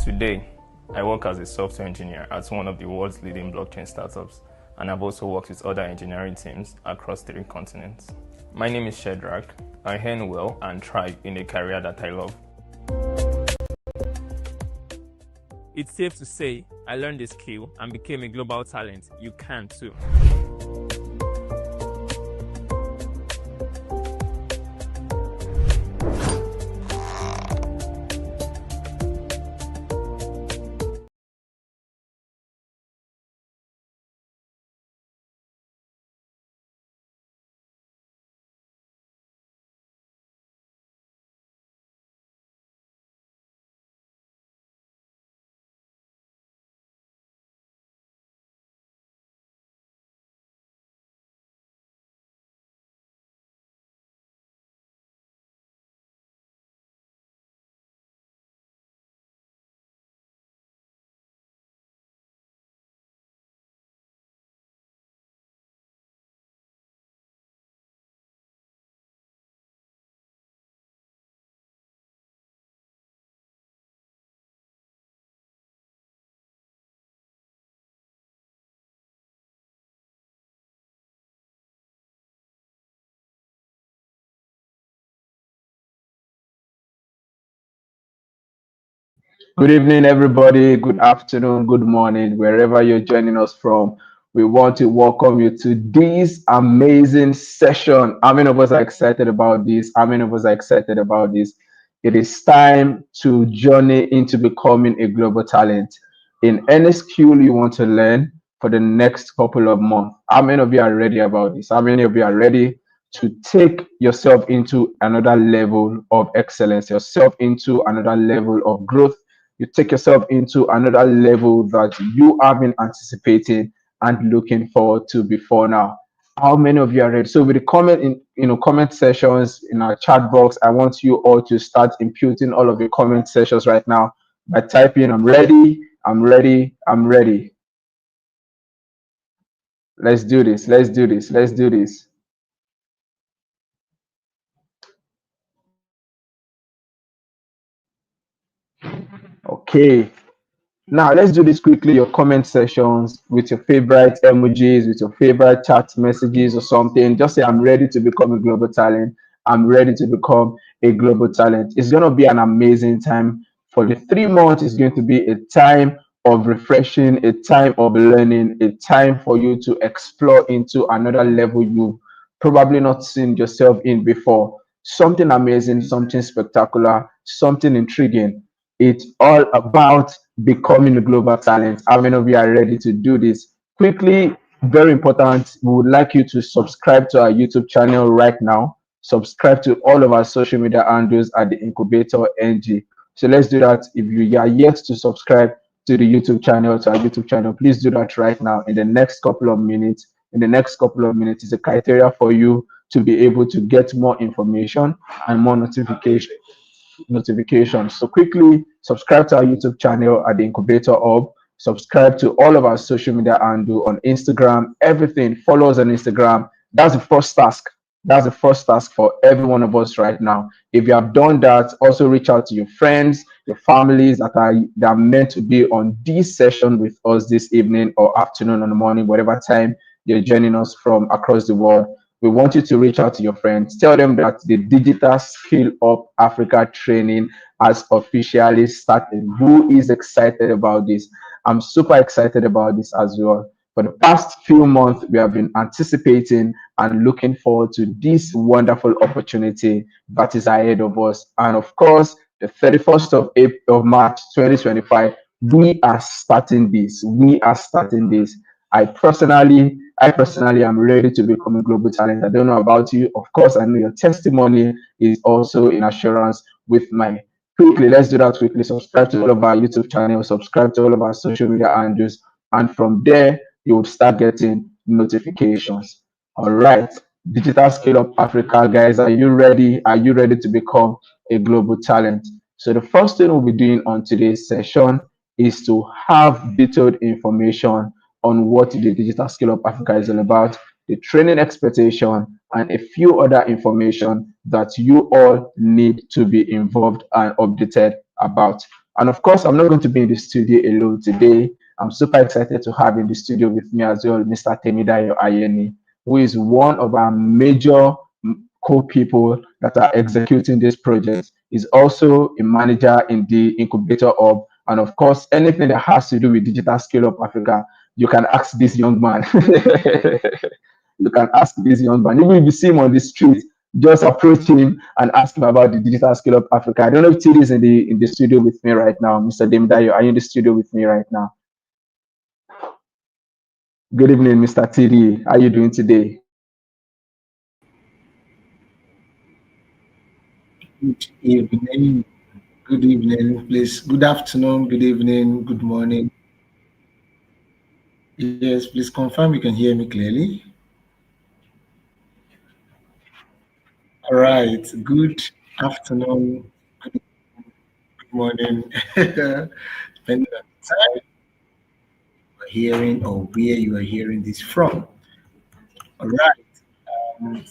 Today, I work as a software engineer at one of the world's leading blockchain startups, and I've also worked with other engineering teams across 3 continents. My name is Shedrack. I earn well and thrive in a career that I love. It's safe to say I learned a skill and became a global talent. You can too. Good evening, everybody. Good afternoon, good morning, wherever you're joining us from. We want to welcome you to this amazing session. How many of us are excited about this? How many of us are excited about this? It is time to journey into becoming a global talent in any skill you want to learn for the next couple of months. How many of you are ready about this? How many of you are ready to take yourself into another level of excellence, yourself into another level of growth? You take yourself into another level that you have been anticipating and looking forward to before now. How many of you are ready? So with the comment in comment sessions in our chat box, I want you all to start imputing all of your comment sessions right now by typing I'm ready, I'm ready, I'm ready. Let's do this. Let's do this. Let's do this. Okay. Now, let's do this quickly. Your comment sections with your favorite emojis, with your favorite chat messages or something. Just say, I'm ready to become a global talent. I'm ready to become a global talent. It's going to be an amazing time. For the 3 months, it's going to be a time of refreshing, a time of learning, a time for you to explore into another level you've probably not seen yourself in before. Something amazing, something spectacular, something intriguing. It's all about becoming a global talent. How many of you are ready to do this? Quickly, very important, we would like you to subscribe to our YouTube channel right now. Subscribe to all of our social media handles at the Incubator NG. So let's do that. If you are yet to subscribe to the YouTube channel, to our YouTube channel, please do that right now in the next couple of minutes. In the next couple of minutes is a criteria for you to be able to get more information and more notifications. So quickly subscribe to our YouTube channel at the Incubator Hub. Subscribe to all of our social media handle on Instagram, everything. Follow us on Instagram. That's the first task. That's the first task for every one of us right now. If you have done that, also reach out to your friends, your families that are meant to be on this session with us this evening or afternoon or the morning, whatever time you're joining us from across the world. We want you to reach out to your friends. Tell them that the Digital SkillUp Africa training has officially started. Who is excited about this? I'm super excited about this as well. For the past few months, we have been anticipating and looking forward to this wonderful opportunity that is ahead of us. And of course, the 31st of March 2025, we are starting this. We are starting this. I personally am ready to become a global talent. I don't know about you. Of course, I know your testimony is also in assurance with mine. Quickly, let's do that quickly. Subscribe to all of our YouTube channels, subscribe to all of our social media handles, and from there, you will start getting notifications. All right. Digital SkillUp Africa, guys, are you ready? Are you ready to become a global talent? So the first thing we'll be doing on today's session is to have detailed information on what the Digital SkillUp Africa is all about, the training expectation, and a few other information that you all need to be involved and updated about. And of course, I'm not going to be in the studio alone today. I'm super excited to have in the studio with me as well, Mr. Temidayo Ayeni, who is one of our major co-people that are executing this project. He's also a manager in the incubator hub. And of course, anything that has to do with Digital Skill Up Africa, you can ask this young man. You can ask this young man. Even if you see him on the street, just approach him and ask him about the Digital Skill Up Africa. I don't know if TD is in the studio with me right now. Mr. Demdayo, are you in the studio with me right now? Good evening, Mr. TD. How are you doing today? Good evening, good evening, please. Good afternoon, good evening, good morning. Yes, please confirm you can hear me clearly. All right, good afternoon, good morning. Depending on the time you are hearing or where you are hearing this from. All right. Um,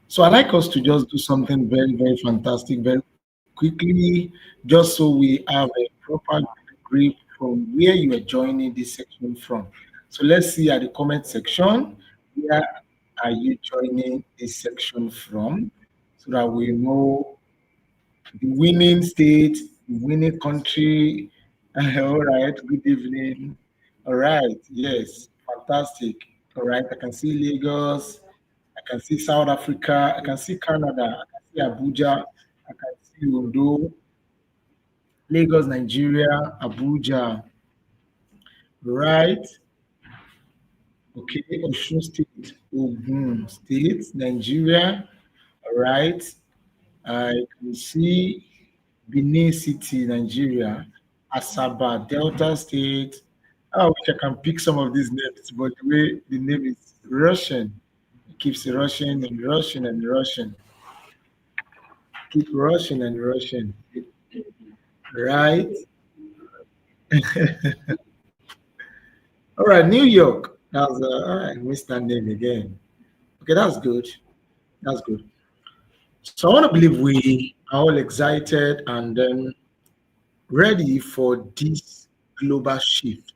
so I'd like us to just do something very, very fantastic, very quickly, just so we have a proper grip from where you are joining this section from. So let's see at the comment section, where are you joining this section from, so that we know the winning state, the winning country. All right, good evening. All right, yes, fantastic. All right, I can see Lagos, I can see South Africa, I can see Canada, I can see Abuja, I can see Ondo, Lagos, Nigeria, Abuja, right? Okay, Osun State, Ogun State, Nigeria, all right? I can see Benin City, Nigeria, Asaba, Delta State. I wish I can pick some of these names, but the way the name is Russian, it keeps rushing and rushing and rushing. Keep rushing and rushing. Right? All right, New York. That's all right. I missed that name again. Okay, that's good. That's good. So I want to believe we are all excited and ready for this global shift.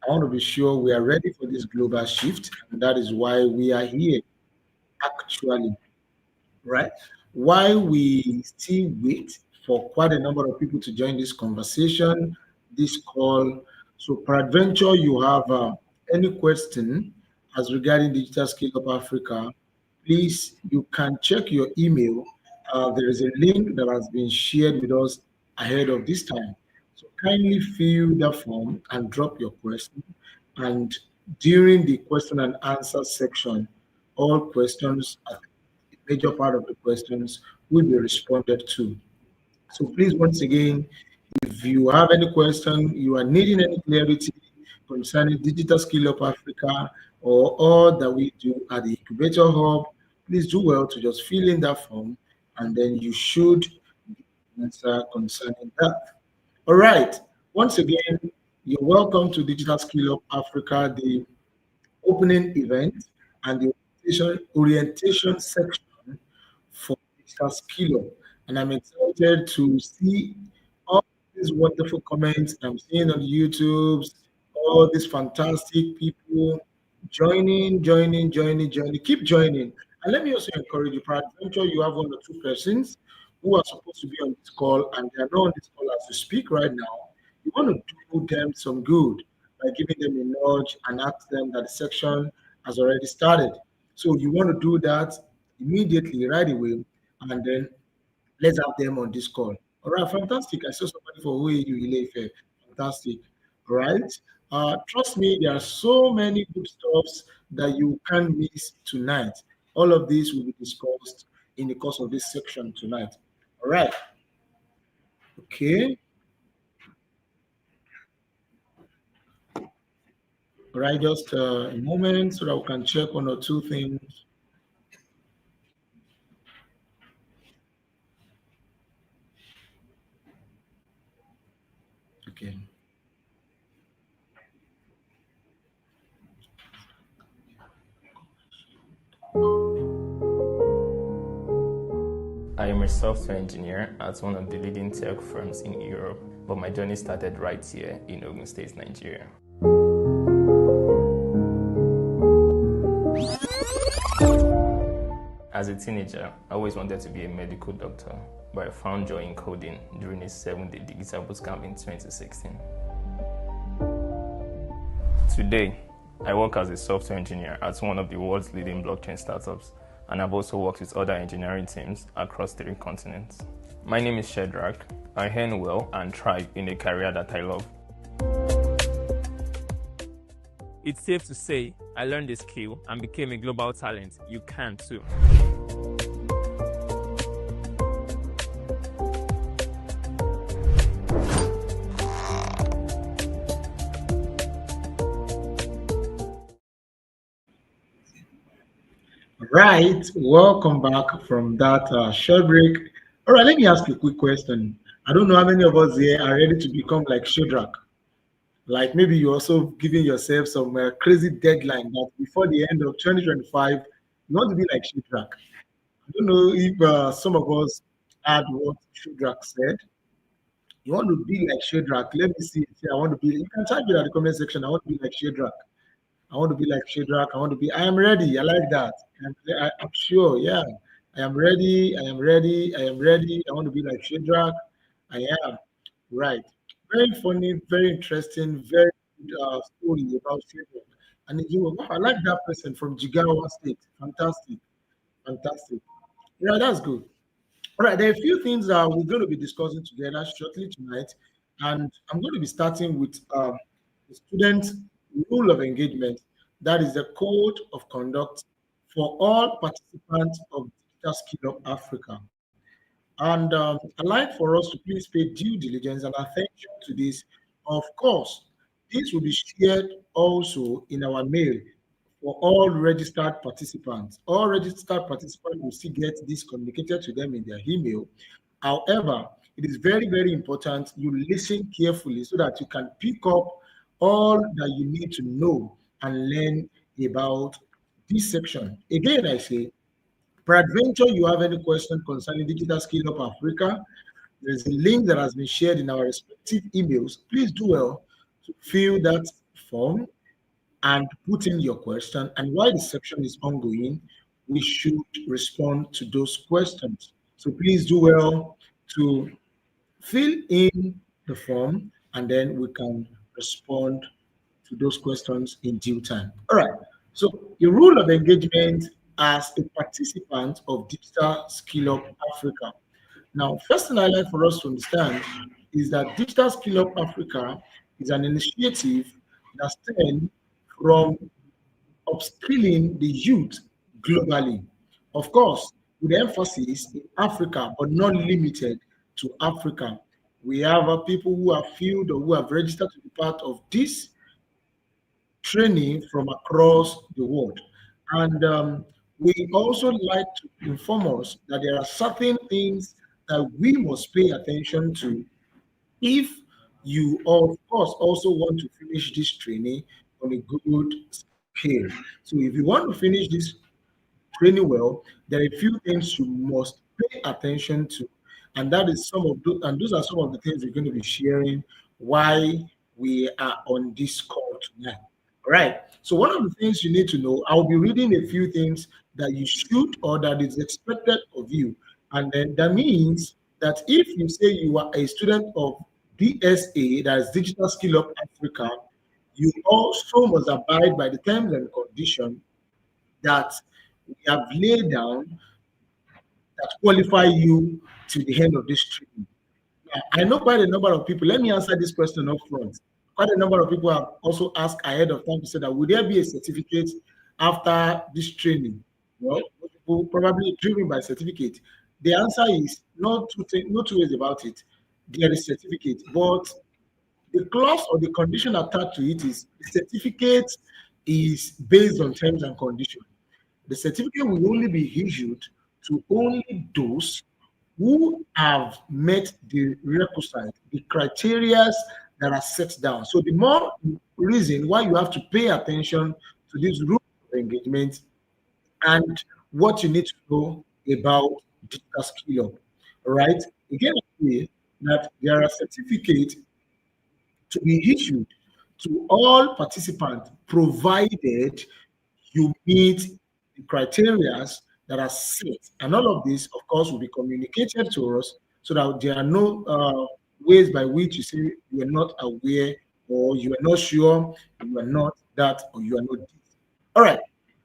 I want to be sure we are ready for this global shift, and that is why we are here actually, right? While we still wait for quite a number of people to join this conversation, this call. So, peradventure, you have any question as regarding Digital Skill Up Africa, please, you can check your email. There is a link that has been shared with us ahead of this time. So, kindly fill the form and drop your question. And during the question and answer section, all questions major part of the questions will be responded to. So please, once again, if you have any question, you are needing any clarity concerning Digital Skill Up Africa or all that we do at the Incubator Hub, please do well to just fill in that form and then you should answer concerning that. All right. Once again, you're welcome to Digital Skill Up Africa, the opening event and the orientation section for Digital Skill Up. And I'm excited to see all these wonderful comments I'm seeing on YouTube, all these fantastic people joining. Keep joining. And let me also encourage you, peradventure you have one or two persons who are supposed to be on this call and they are not on this call as we speak right now. You want to do them some good by giving them a nudge and ask them that the section has already started. So you want to do that immediately, right away, and then let's have them on this call. All right, fantastic. I saw somebody for OAU Ilefe. Fantastic. All right. Trust me, there are so many good stuffs that you can't miss tonight. All of this will be discussed in the course of this section tonight. All right. Okay. All right. Just a moment so that we can check one or two things. Okay. I am I'm a software engineer at one of the leading tech firms in Europe, but my journey started right here in Ogun State, Nigeria. As a teenager, I always wanted to be a medical doctor, but I found joy in coding during a 7-day digital bootcamp in 2016. Today, I work as a software engineer at one of the world's leading blockchain startups, and I've also worked with other engineering teams across 3 continents. My name is Shedrack. I earn well and thrive in a career that I love. It's safe to say I learned the skill and became a global talent. You can too. Right, welcome back from that short break. All right, let me ask you a quick question. I don't know how many of us here are ready to become like Shadrach. Like maybe you're also giving yourself some crazy deadline that before the end of 2025, you want to be like Shadrach. I don't know if some of us had what Shadrach said. You want to be like Shadrach. Let me see. I want to be. You can type it at the comment section. I want to be like Shadrach. I want to be like Shadrach. I want to be. I am ready. I like that. I'm sure. Yeah. I am ready. I am ready. I am ready. I want to be like Shadrach. I am. Right. Very funny, very interesting, very good story about Shadrach. And you know, wow, I like that person from Jigawa State. Fantastic. Fantastic. Yeah, that's good. All right, there are a few things that we're going to be discussing together shortly tonight. And I'm going to be starting with the student rule of engagement. That is the code of conduct for all participants of Digital SkillUp Africa. And I'd like for us to please pay due diligence and attention to this. Of course, this will be shared also in our mail for all registered participants. All registered participants will still get this communicated to them in their email. However, it is very, very important you listen carefully so that you can pick up all that you need to know and learn about this section. Again, I say, peradventure you have any question concerning Digital Skill Up Africa, there's a link that has been shared in our respective emails. Please do well to fill that form and put in your question. And while the section is ongoing, we should respond to those questions. So please do well to fill in the form and then we can respond to those questions in due time. All right. So the rule of engagement as a participant of Digital Skill Up Africa. Now, first thing I like for us to understand is that Digital Skill Up Africa is an initiative that stems from upskilling the youth globally. Of course, with emphasis in Africa, but not limited to Africa. We have people who have filled or who have registered to be part of this training from across the world. And we also like to inform us that there are certain things that we must pay attention to if you, of course, also want to finish this training on a good scale. So if you want to finish this training well, there are a few things you must pay attention to. And that is some of those, and those are some of the things we're going to be sharing why we are on this call tonight. All right. So one of the things you need to know, I'll be reading a few things that you should or that is expected of you. And then that means that if you say you are a student of DSA, that is Digital Skill Up Africa, you also must abide by the terms and conditions that we have laid down that qualify you to the end of this training. Now, I know quite a number of people. Let me answer this question up front. Quite a number of people have also asked ahead of time to say that will there be a certificate after this training? Well, people probably driven by certificate. The answer is no two ways about it. There is certificate, but the clause or the condition attached to it is the certificate is based on terms and conditions. The certificate will only be issued to only those who have met the requisite, the criteria that are set down. So the more reason why you have to pay attention to this rule of engagement and what you need to know about digital skill up. All right. Again, I say that there are certificates to be issued to all participants, provided you meet the criteria that are set. And all of this, of course, will be communicated to us so that there are no ways by which you say you are not aware, or you are not sure, you are not that, or you are not this. All right,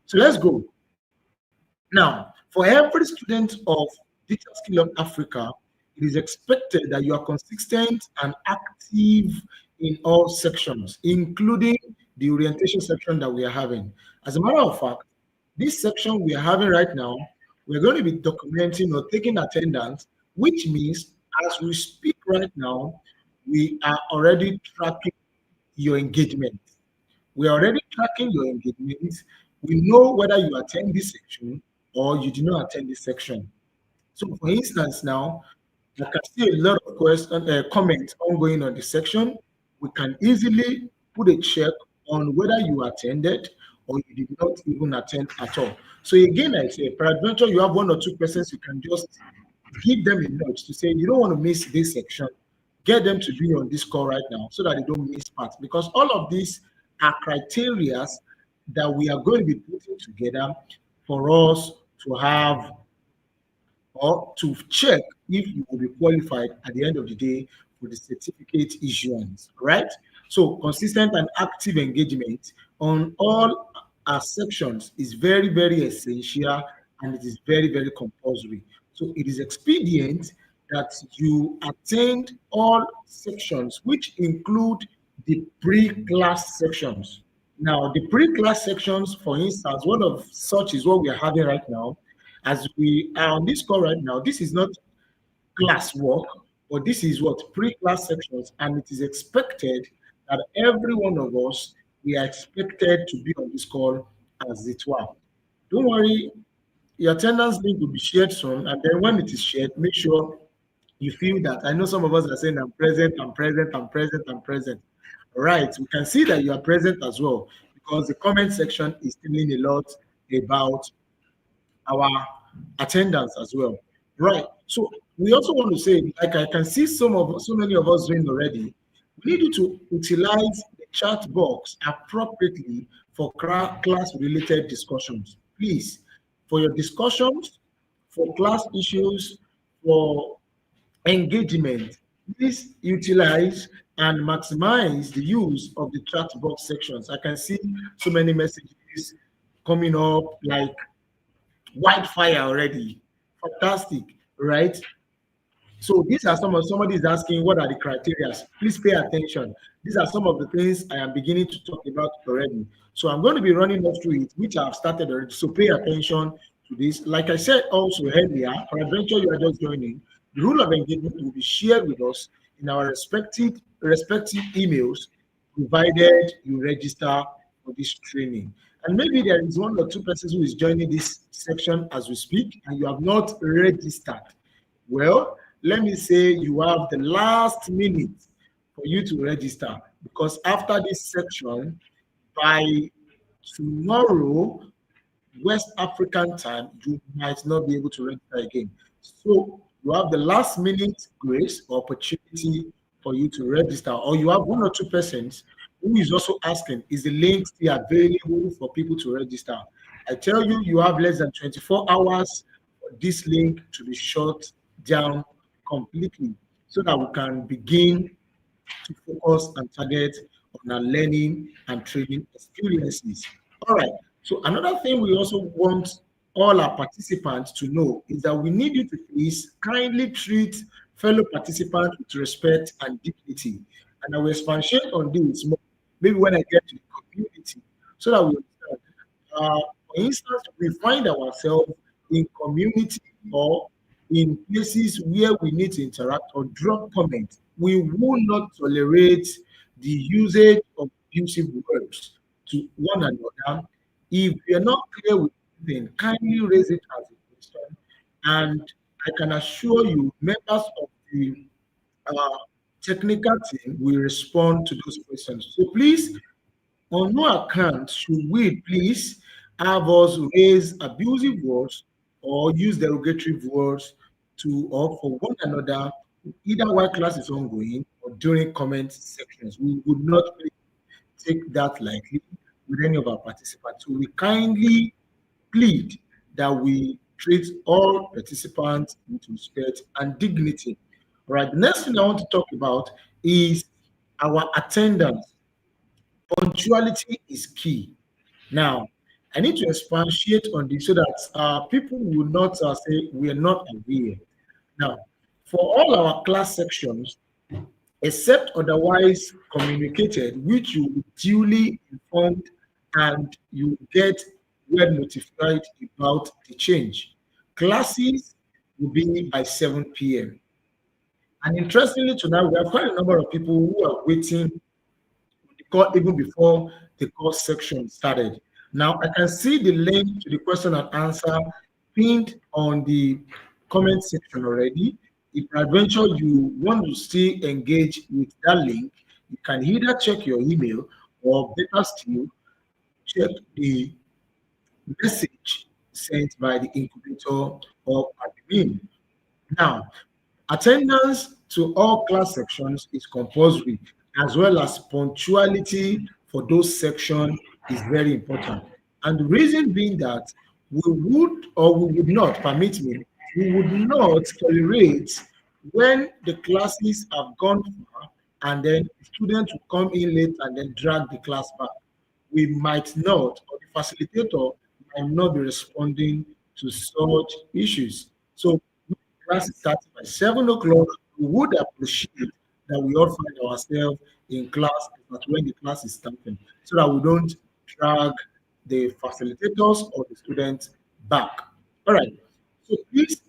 so let's go. Now, for every student of Digital SkillUp Africa, it is expected that you are consistent and active in all sections, including the orientation section that we are having. As a matter of fact, this section we are having right now, we're going to be documenting or taking attendance, which means as we speak right now, we are already tracking your engagement. We are already tracking your engagement. We know whether you attend this section or you do not attend this section. So, for instance, now I can see a lot of comments ongoing on the section. We can easily put a check on whether you attended or you did not even attend at all. So again, I say, peradventure, you have one or two persons, you can just give them a nudge to say you don't want to miss this section. Get them to be on this call right now so that they don't miss parts. Because all of these are criteria that we are going to be putting together for us to have or to check if you will be qualified at the end of the day for the certificate issuance, right? So consistent and active engagement on all our sections is very, very essential, and it is very, very compulsory. So it is expedient that you attend all sections, which include the pre-class sections. Now, the pre-class sections, for instance, one of such is what we are having right now. As we are on this call right now, this is not class work, but this is what pre-class sections, and it is expected that every one of us, we are expected to be on this call as it were. Don't worry, your attendance link will be shared soon, and then when it is shared, make sure you feel that. I know some of us are saying, I'm present, I'm present, I'm present, I'm present. Right, we can see that you are present as well, because the comment section is telling a lot about our attendance as well. Right. So we also want to say, like I can see so many of us doing already, we need you to utilize the chat box appropriately for class related discussions. Please, for your discussions, for class issues, for engagement, please utilize and maximize the use of the chat box sections. I can see so many messages coming up like wildfire already. Fantastic, right? So these are some of somebody is asking what are the criteria. Please pay attention. These are some of the things I am beginning to talk about already. So I'm going to be running up through it, which I've started already. So pay attention to this. Like I said also earlier, for adventure you are just joining, the rule of engagement will be shared with us in our respective emails, provided you register for this training. And maybe there is one or two persons who is joining this section as we speak, and you have not registered. Well, let me say you have the last minute for you to register, because after this section, by tomorrow, West African time, you might not be able to register again. So you have the last minute grace or opportunity for you to register, or you have one or two persons who is also asking, is the link still available for people to register? I tell you, you have less than 24 hours for this link to be shut down completely so that we can begin to focus and target on our learning and training experiences. All right. So another thing we also want all our participants to know is that we need you to please kindly treat fellow participants with respect and dignity. And I will expatiate on this more, maybe when I get to the community, so that we understand. For instance, we find ourselves in community or in places where we need to interact or drop comments. We will not tolerate the usage of abusive words to one another. If you're not clear with anything, kindly raise it as a question. And I can assure you, members of the uh, technical team will respond to those questions. So please, on no account should we please have us raise abusive words or use derogatory words to or for one another, either while class is ongoing or during comment sections. We would not take that lightly with any of our participants. So we kindly plead that we treat all participants with respect and dignity. All right, the next thing I want to talk about is our attendance. Punctuality is key. Now, I need to expatiate on this so that people will not say we are not aware. Now, for all our class sections, except otherwise communicated, which you will duly informed and you get well notified about the change. Classes will be by 7 p.m. And interestingly, tonight we have quite a number of people who are waiting even before the course section started. Now I can see the link to the question and answer pinned on the comment section already. If adventure you want to still engage with that link, you can either check your email or better still, check the message sent by the incubator or admin. Now, attendance to all class sections is compulsory, as well as punctuality for those sections is very important. And the reason being that we would or we would not, permit me, we would not tolerate when the classes have gone far and then students will come in late and then drag the class back. We might not, or the facilitator might not be responding to such issues. So class is starting by 7 o'clock. We would appreciate that we all find ourselves in class at when the class is starting so that we don't drag the facilitators or the students back. All right. So please,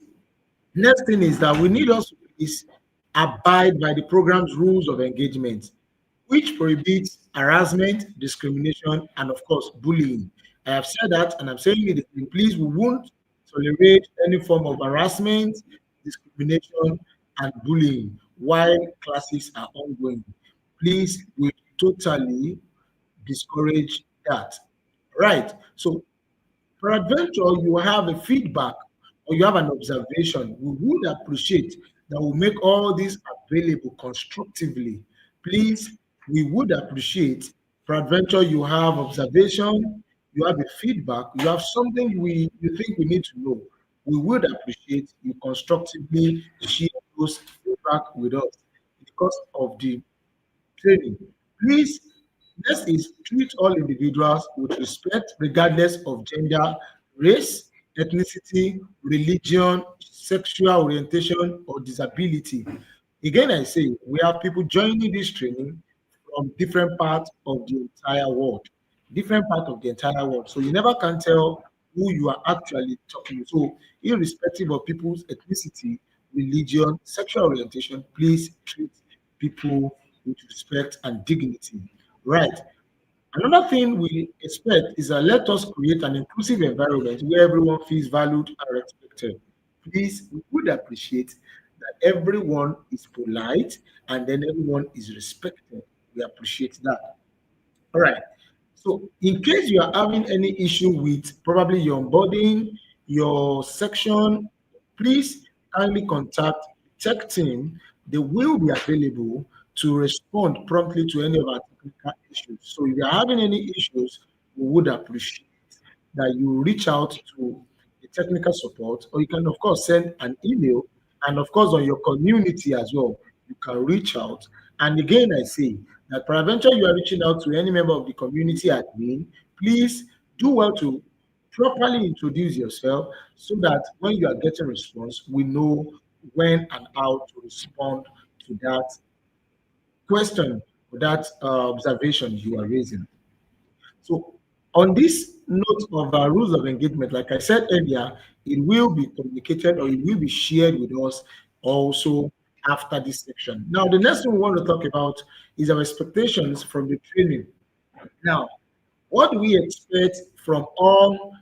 next thing is that we need us to please abide by the program's rules of engagement, which prohibits harassment, discrimination, and of course, bullying. I have said that, and I'm saying it again. Please, we won't tolerate any form of harassment, discrimination, and bullying while classes are ongoing. Please, we totally discourage that. Right. So, peradventure, you have a feedback or you have an observation. We would appreciate that we make all these available constructively. Please, we would appreciate, peradventure, you have observation, you have a feedback, you have something you think we need to know. We would appreciate you constructively share those feedback with us because of the training. Please, next is treat all individuals with respect, regardless of gender, race, ethnicity, religion, sexual orientation, or disability. Again, I say we have people joining this training from different parts of the entire world. Different part of the entire world. So you never can tell who you are actually talking to. So, irrespective of people's ethnicity, religion, sexual orientation, please treat people with respect and dignity. Right. Another thing we expect is that let us create an inclusive environment where everyone feels valued and respected. Please, we would appreciate that everyone is polite and then everyone is respected. We appreciate that. All right. So, in case you are having any issue with probably your onboarding, your section, please kindly contact tech team. They will be available to respond promptly to any of our technical issues. So, if you are having any issues, we would appreciate that you reach out to the technical support, or you can, of course, send an email. And of course, on your community as well, you can reach out. And again, I say that peradventure you are reaching out to any member of the community admin, please do well to properly introduce yourself so that when you are getting response, we know when and how to respond to that question or that observation you are raising. So, on this note of our rules of engagement, like I said earlier, it will be communicated or it will be shared with us also after this section. Now, the next thing we want to talk about is our expectations from the training. Now, what do we expect from all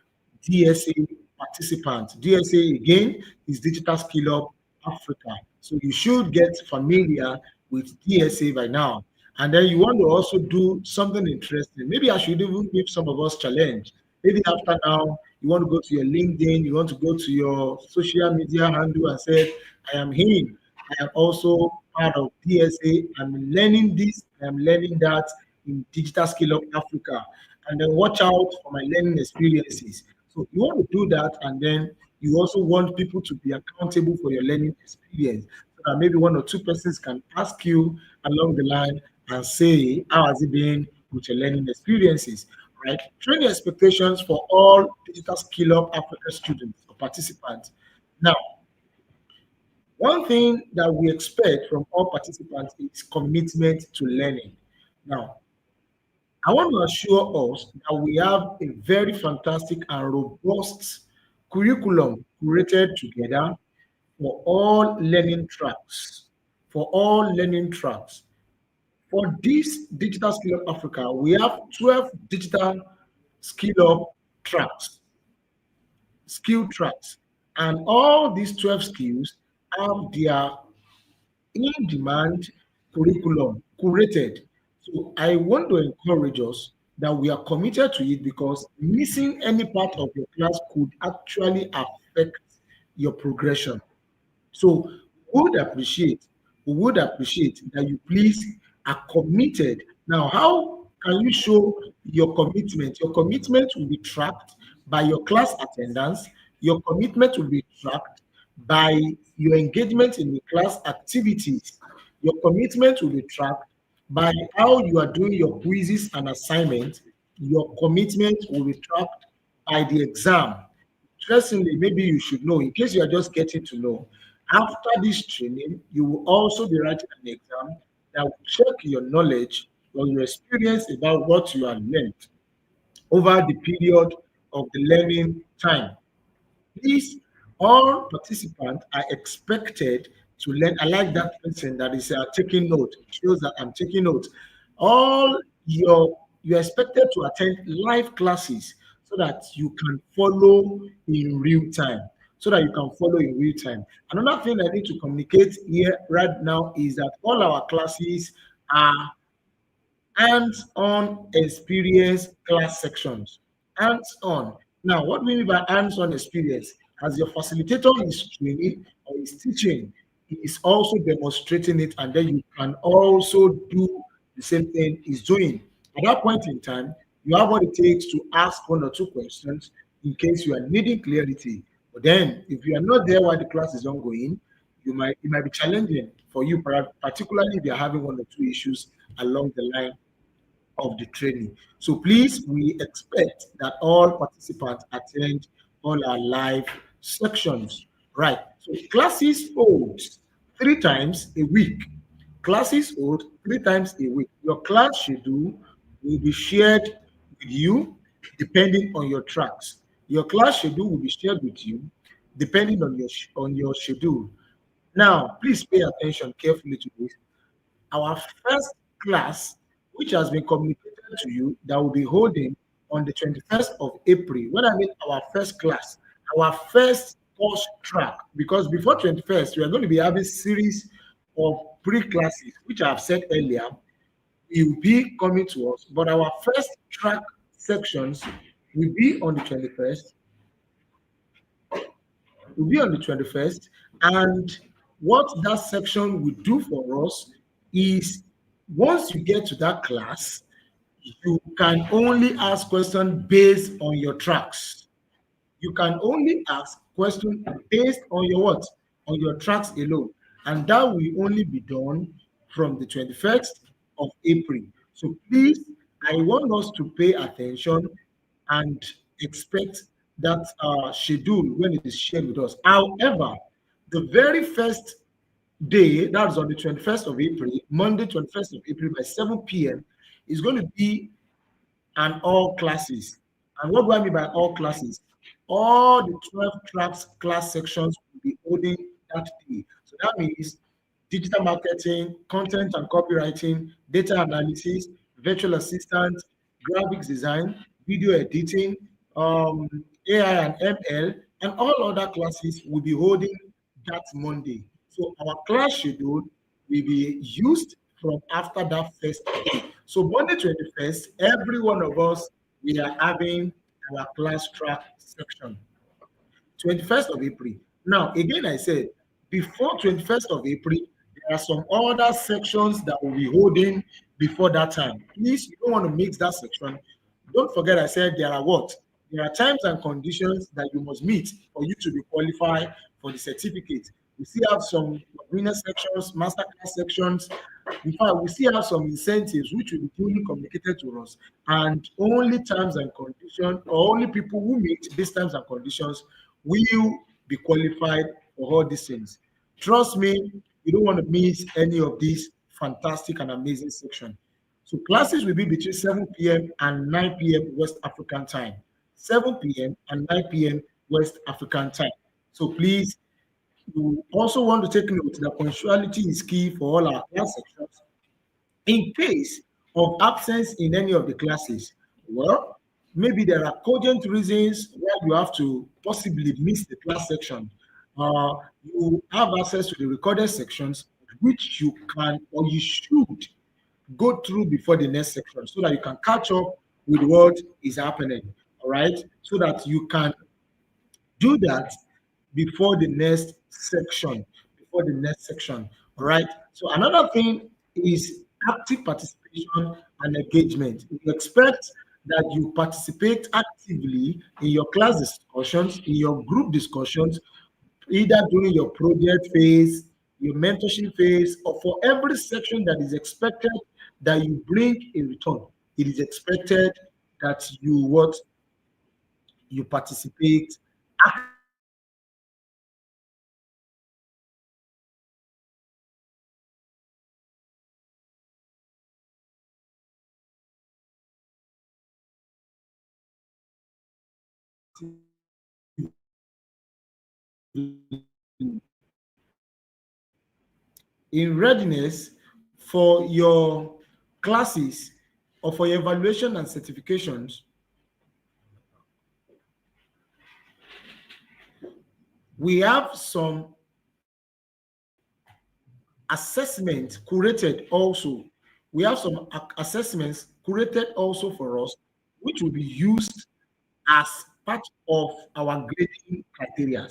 DSA participants? DSA again is Digital SkillUp Africa. So you should get familiar with DSA by now. And then you want to also do something interesting. Maybe I should even give some of us challenge. Maybe after now, You want to go to your LinkedIn, you want to go to your social media handle and say, I am him. I am also part of DSA. I'm learning this, I'm learning that in Digital SkillUp Africa. And then watch out for my learning experiences. So you want to do that, and then you also want people to be accountable for your learning experience. So that maybe one or two persons can ask you along the line and say, how has it been with your learning experiences? Right? Training expectations for all Digital SkillUp Africa students or participants. Now, one thing that we expect from all participants is commitment to learning. Now, I want to assure us that we have a very fantastic and robust curriculum curated together for all learning tracks. For all learning tracks. For this Digital Skill Up Africa, we have 12 digital skill up tracks, skill tracks. And all these 12 skills have their in-demand curriculum curated. So I want to encourage us that we are committed to it, because missing any part of your class could actually affect your progression. So we would appreciate that you please are committed. Now, how can you show your commitment? Your commitment will be tracked by your class attendance. Your commitment will be tracked by your engagement in the class activities. Your commitment will be tracked by how you are doing your quizzes and assignments. Your commitment will be tracked by the exam. Interestingly, maybe you should know, in case you are just getting to know, after this training, you will also be writing an exam that will check your knowledge or your experience about what you have learned over the period of the learning time. Please, all participants are expected to learn. I like that person that is taking note. It shows that I'm taking note. All you're expected to attend live classes so that you can follow in real time. So that you can follow in real time. Another thing I need to communicate here right now is that all our classes are hands-on experience class sections. Hands-on. Now, what do we mean by hands-on experience? As your facilitator is training or is teaching, he is also demonstrating it, and then you can also do the same thing he's doing. At that point in time, you have what it takes to ask one or two questions in case you are needing clarity. But then, if you are not there while the class is ongoing, it might be challenging for you, particularly if you're having one or two issues along the line of the training. So please, we expect that all participants attend all our live sections. Right. So classes hold 3 times a week. Classes hold 3 times a week. Your class schedule will be shared with you depending on your tracks. Your class schedule will be shared with you depending on your schedule. Now, please pay attention carefully to this. Our first class, which has been communicated to you, that will be holding on the 21st of April. When I mean our first class, our first course track, because before 21st, we are going to be having series of pre-classes, which I have said earlier, will be coming to us. But our first track sections will be on the 21st, will be on the 21st. And what that section will do for us is, once you get to that class, you can only ask questions based on your tracks. You can only ask questions based on your what? On your tracks alone. And that will only be done from the 21st of April. So please, I want us to pay attention and expect that schedule when it is shared with us. However, the very first day, that's on the 21st of April, Monday, 21st of April by 7 p.m., is going to be an all classes. And what do I mean by all classes? All the 12 tracks class sections will be holding that day. So that means digital marketing, content and copywriting, data analysis, virtual assistant, graphics design, video editing, AI and ML, and all other classes will be holding that Monday. So our class schedule will be used from after that first day. So Monday 21st, every one of us, we are having our class track section. 21st of April. Now, again, I said before 21st of April, there are some other sections that will be holding before that time. Please, you don't want to mix that section. Don't forget, I said there are what? There are times and conditions that you must meet for you to be qualified for the certificate. We still have some winner sections, masterclass sections. In fact, we still have some incentives which will be duly communicated to us. And only terms and conditions, or only people who meet these terms and conditions will be qualified for all these things. Trust me, you don't want to miss any of these fantastic and amazing sections. So classes will be between 7 p.m. and 9 p.m. West African time. 7 p.m. and 9 p.m. West African time. So please, you also want to take note that punctuality is key for all our class sections. In case of absence in any of the classes, well, maybe there are cogent reasons why you have to possibly miss the class section. You have access to the recorded sections, which you can or you should go through before the next section so that you can catch up with what is happening. All right. So that you can do that before the next section. Before the next section. All right. So another thing is active participation and engagement. We expect that you participate actively in your class discussions, in your group discussions, either during your project phase, your mentorship phase, or for every section that is expected that you bring in return. It is expected that you participate in readiness for your classes or for your evaluation and certifications. We have some assessments curated also. We have some assessments curated also for us, which will be used as part of our grading criteria.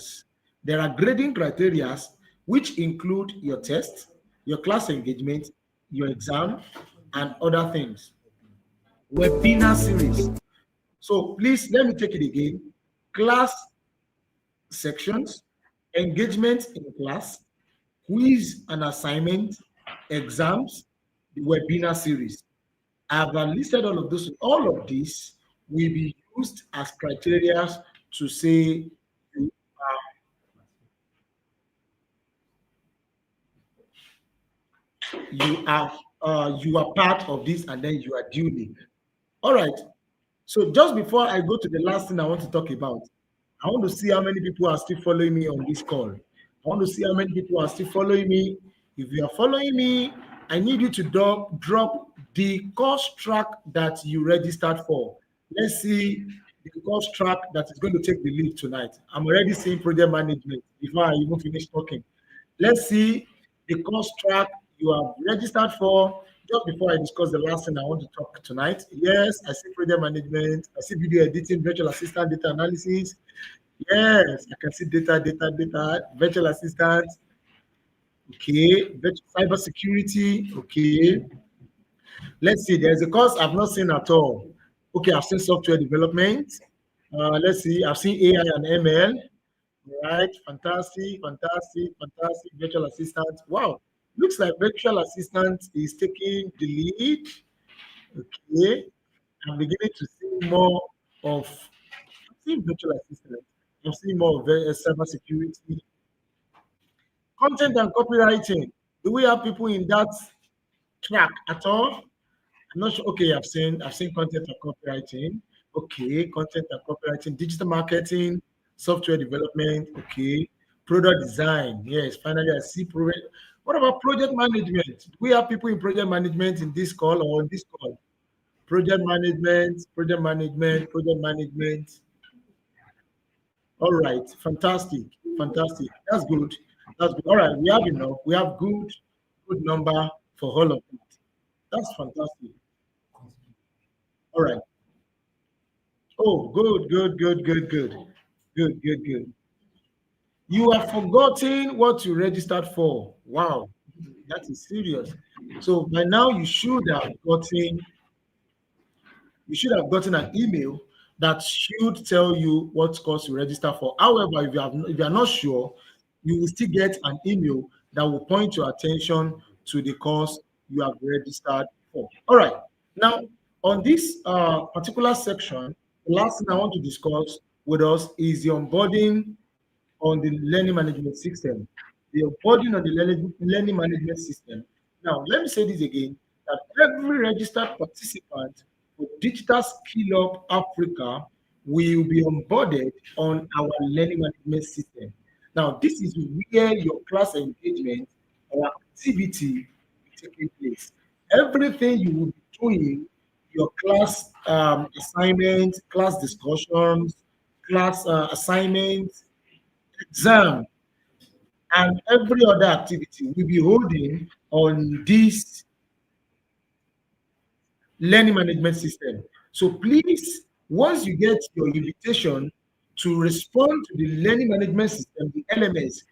There are grading criteria which include your test, your class engagement, your exam, and other things. Webinar series. So please let me take it again. Class sections, engagement in class, quiz and assignment, exams, the webinar series. I have listed all of those. All of these will be used as criteria to say you are part of this and then you are duly. All right. So just before I go to the last thing I want to talk about, I want to see how many people are still following me on this call. I want to see how many people are still following me. If you are following me, I need you to drop the course track that you registered for. Let's see the course track that is going to take the lead tonight. I'm already seeing project management before I even finish talking. Let's see the course track you have registered for. Just before I discuss the last thing I want to talk tonight. Yes, I see project management. I see video editing, virtual assistant, data analysis. Yes, I can see data, virtual assistant. Okay, cyber security. Okay, let's see. There's a course I've not seen at all. Okay, I've seen software development. Let's see. I've seen AI and ML. Right, fantastic. Virtual assistant. Wow, looks like virtual assistant is taking the lead. Okay, I'm beginning to see more of virtual assistant. I'm seeing more of cyber security, content and copywriting. Do we have people in that track at all? I'm not sure. Okay, I've seen content and copywriting. Okay, content and copywriting, digital marketing, software development. Okay, product design. Yes, finally I see project. What about project management? Do we have people in project management in this call or on this call? Project management. All right, fantastic. That's good. All right, we have enough. We have good number for all of it. That's fantastic. All right. Oh, good, good, good, good, good, good, good, good. You have forgotten what you registered for. Wow, that is serious. So by now you should have gotten an email that should tell you what course you register for. However, if you are not sure, you will still get an email that will point your attention to the course you have registered for. All right. Now, on this particular section, the last thing I want to discuss with us is the onboarding on the learning management system. The onboarding on the learning management system. Now, let me say this again, that every registered participant for Digital SkillUp Africa will be onboarded on our learning management system. Now, this is where your class engagement or activity is taking place. Everything you will be doing, your class assignments, class discussions, class assignments, exam, and every other activity will be holding on this learning management system. So please, once you get your invitation to respond to the learning management system, the LMS,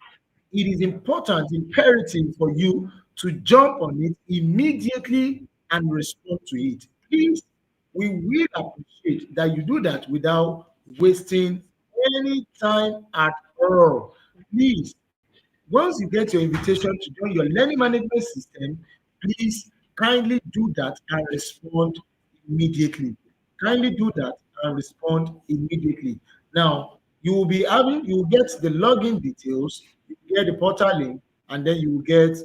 it is important, imperative for you to jump on it immediately and respond to it. Please, we will appreciate that you do that without wasting any time at all. Please, once you get your invitation to join your learning management system, please kindly do that and respond immediately. Kindly do that and respond immediately. Now, you will get the login details, you will get the portal link, and then you will get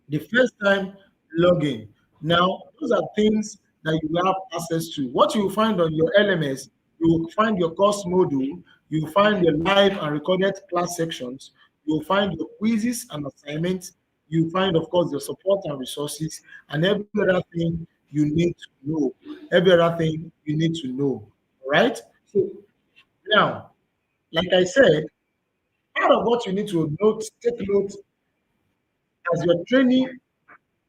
the first time login. Now, those are things that you have access to. What you will find on your LMS, you will find your course module, you will find your live and recorded class sections, you will find your quizzes and assignments, you will find, of course, your support and resources, and every other thing you need to know. Every other thing you need to know. All right? So now, like I said, part of what you need to take note as you're training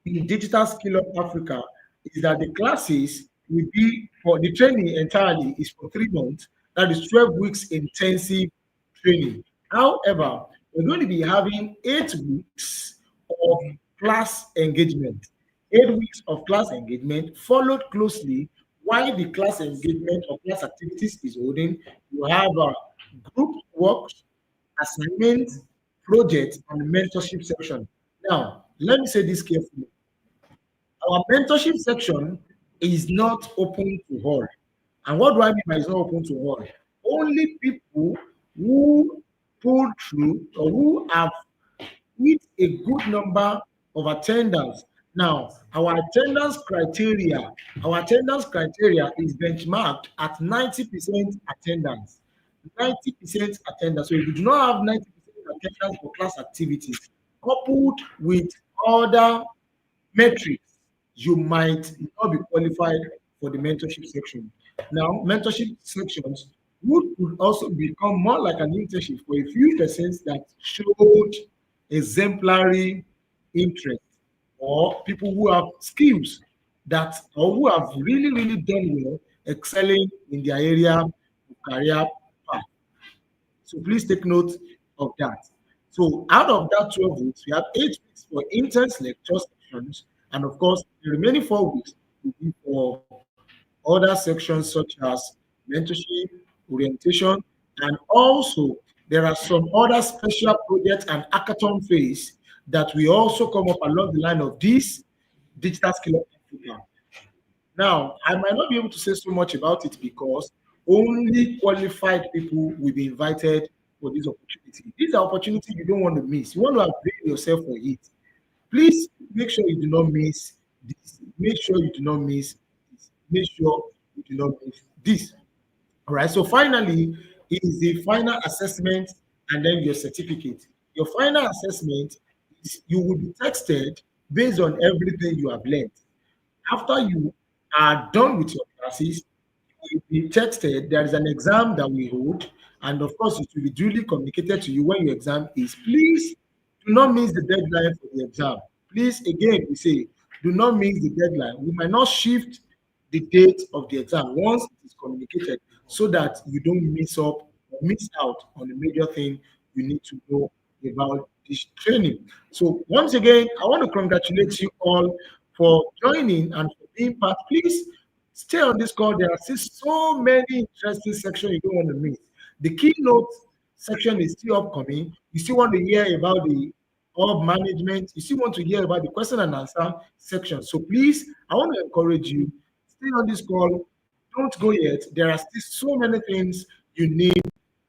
in Digital Skill of Africa is that the classes will be for the training entirely is for 3 months. That is 12 weeks intensive training. However, we're going to be having 8 weeks of class engagement. 8 weeks of class engagement followed closely while the class engagement or class activities is holding. You have group works, assignments, projects, and mentorship section. Now, let me say this carefully. Our mentorship section is not open to all. And what do I mean by it's not open to all? Only people who pull through or who have hit a good number of attendance. Now, our attendance criteria is benchmarked at 90% attendance. 90% attendance. So if you do not have 90% attendance for class activities, coupled with other metrics, you might not be qualified for the mentorship section. Now, mentorship sections would also become more like an internship for a few persons that showed exemplary interest or people who have skills that or who have really, really done well, excelling in their area of career path. So please take note of that. So out of that 12 weeks, we have 8 weeks for intense lecture sections, and of course, the remaining 4 weeks will be for other sections such as mentorship, orientation, and also there are some other special projects and hackathon phase that we also come up along the line of this Digital Skill Africa. Now, I might not be able to say so much about it because only qualified people will be invited for this opportunity. This is an opportunity you don't want to miss. You want to avail yourself for it. Please make sure you do not miss this. Make sure you do not miss this. Make sure you do not miss this. All right. So finally, is the final assessment and then your certificate. Your final assessment is you will be texted based on everything you have learned. After you are done with your classes, you will be texted. There is an exam that we hold, and of course, it will be duly communicated to you when your exam is. Please do not miss the deadline for the exam. Please, again, we say, do not miss the deadline. We might not shift the date of the exam once it is communicated. so that you don't miss out on the major thing you need to know about this training. So once again, I want to congratulate you all for joining and for being part. Please stay on this call. There are still so many interesting sections you don't want to miss. The keynote section is still upcoming. You still want to hear about the org management. You still want to hear about the question and answer section. So please, I want to encourage you, stay on this call. Don't go yet. There are still so many things you need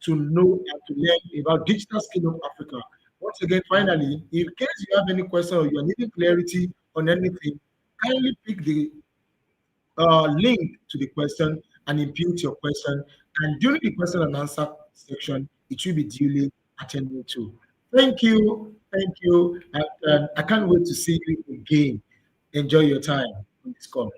to know and to learn about Digital SkillUp Africa. Once again, finally, in case you have any question or you are needing clarity on anything, kindly pick the link to the question and input your question. And during the question and answer section, it will be duly attended to. Thank you. Thank you. And I can't wait to see you again. Enjoy your time on this call.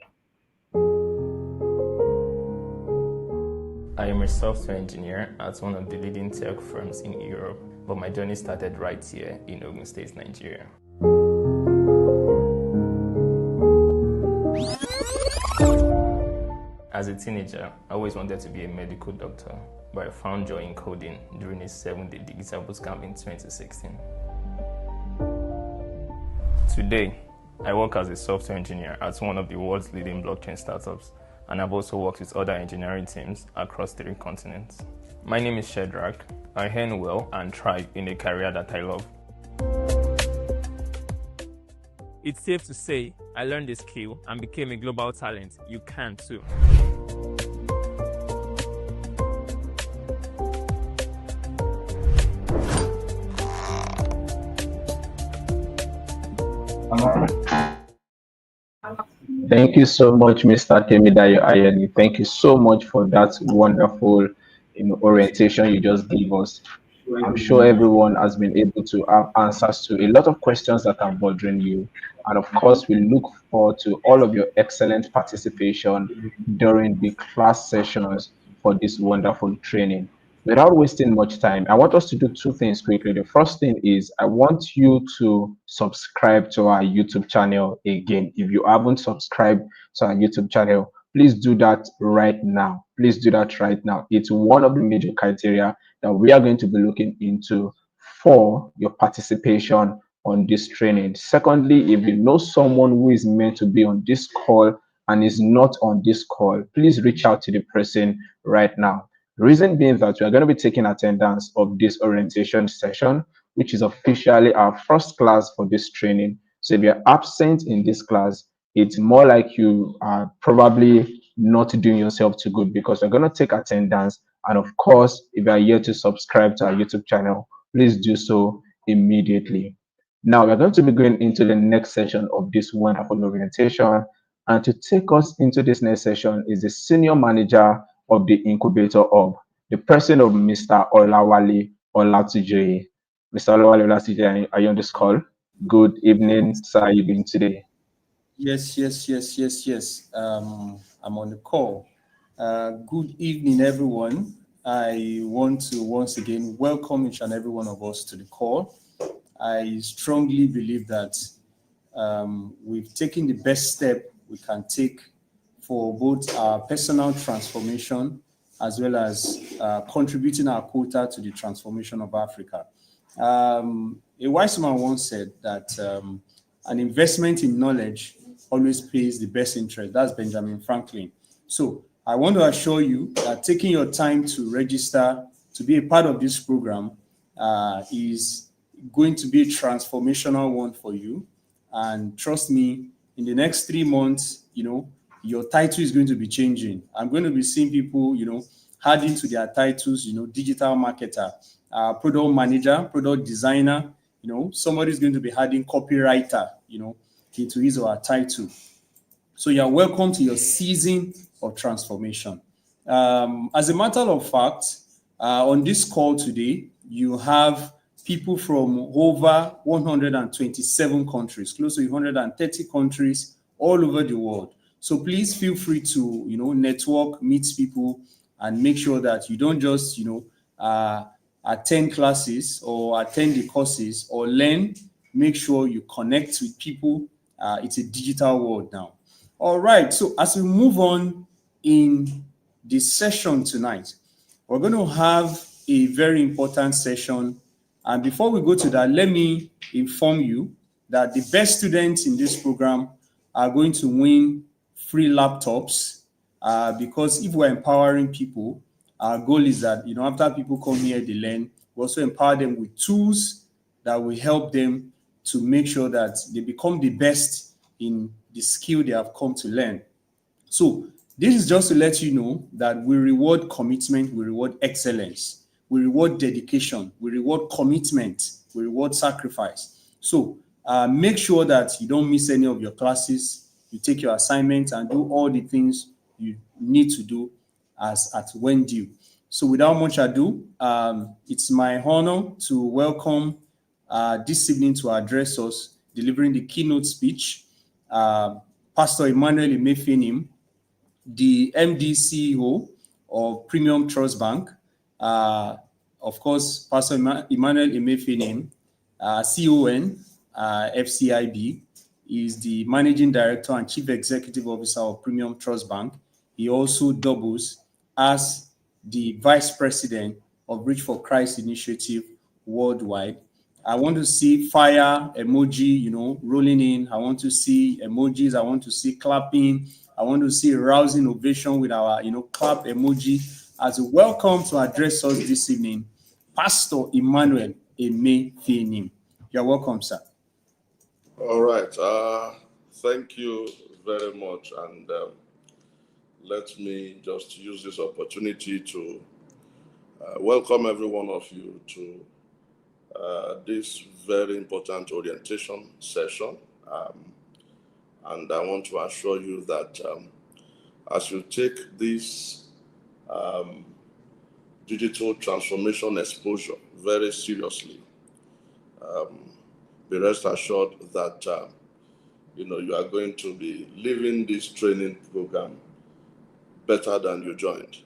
I am a software engineer at one of the leading tech firms in Europe, but my journey started right here in Ogun State, Nigeria. As a teenager, I always wanted to be a medical doctor, but I found joy in coding during a 7-day digital bootcamp in 2016. Today, I work as a software engineer at one of the world's leading blockchain startups, and I've also worked with other engineering teams across 3 continents. My name is Shedrack. I earn well and thrive in a career that I love. It's safe to say I learned the skill and became a global talent. You can too. Thank you so much, Mr. Temidayo Ayeni. Thank you so much for that wonderful orientation you just gave us. I'm sure everyone has been able to have answers to a lot of questions that are bothering you. And of course, we look forward to all of your excellent participation during the class sessions for this wonderful training. Without wasting much time, I want us to do 2 things quickly. The first thing is I want you to subscribe to our YouTube channel again. If you haven't subscribed to our YouTube channel, please do that right now. Please do that right now. It's one of the major criteria that we are going to be looking into for your participation on this training. Secondly, if you know someone who is meant to be on this call and is not on this call, please reach out to the person right now. The reason being that we are going to be taking attendance of this orientation session, which is officially our first class for this training. So if you're absent in this class, it's more like you are probably not doing yourself too good, because we're going to take attendance. And of course, if you are here to subscribe to our YouTube channel, please do so immediately. Now we're going to be going into the next session of this wonderful orientation. And to take us into this next session is the senior manager of the incubator hub, the person of Mr. Olawale Olatujoye. Mr. Olawale Olatujoye, are you on this call? Good evening, sir. How are you doing today? Yes. I'm on the call. Good evening, everyone. I want to once again welcome each and every one of us to the call. I strongly believe that we've taken the best step we can take for both our personal transformation as well as contributing our quota to the transformation of Africa. A wise man once said that an investment in knowledge always pays the best interest. That's Benjamin Franklin. So I want to assure you that taking your time to register to be a part of this program is going to be a transformational one for you. And trust me, in the next 3 months, your title is going to be changing. I'm going to be seeing people, adding to their titles, digital marketer, product manager, product designer, somebody's going to be adding copywriter, into his or her title. So you're welcome to your season of transformation. As a matter of fact, on this call today, you have people from over 127 countries, close to 130 countries all over the world. So please feel free to, network, meet people, and make sure that you don't just, attend classes or attend the courses or learn. Make sure you connect with people. It's a digital world now. All right. So as we move on in this session tonight. We're going to have a very important session. And before we go to that, let me inform you that the best students in this program are going to win free laptops, because if we're empowering people, our goal is that, after people come here, they learn. We also empower them with tools that will help them to make sure that they become the best in the skill they have come to learn. So this is just to let you know that we reward commitment, we reward excellence, we reward dedication, we reward commitment, we reward sacrifice. So make sure that you don't miss any of your classes, you take your assignments and do all the things you need to do as at when due. So without much ado, it's my honor to welcome this evening to address us, delivering the keynote speech, Pastor Emmanuel Emefinim, the MD CEO of Premium Trust Bank. Of course, Pastor Emmanuel Emefinim, CON, FCIB, is the Managing Director and Chief Executive Officer of Premium Trust Bank. He also doubles as the Vice President of Reach for Christ Initiative Worldwide. I want to see fire emoji, rolling in. I want to see emojis. I want to see clapping. I want to see a rousing ovation with our, clap emoji as a welcome to address us this evening, Pastor Emmanuel Emefinim. You're welcome, sir. All right. Thank you very much. And let me just use this opportunity to welcome every one of you to this very important orientation session. And I want to assure you that as you take this digital transformation exposure very seriously, be rest assured that you are going to be leaving this training program better than you joined.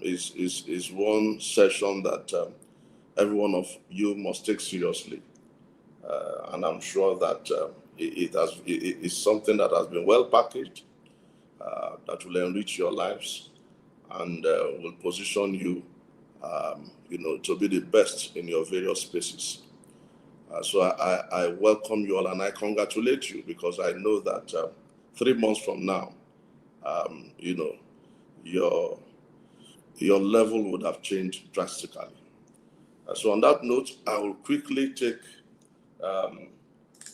Is one session that every one of you must take seriously, and I'm sure that it is something that has been well packaged, that will enrich your lives and will position you, to be the best in your various spaces. So I welcome you all and I congratulate you, because I know that 3 months from now, your level would have changed drastically. So on that note, I will quickly take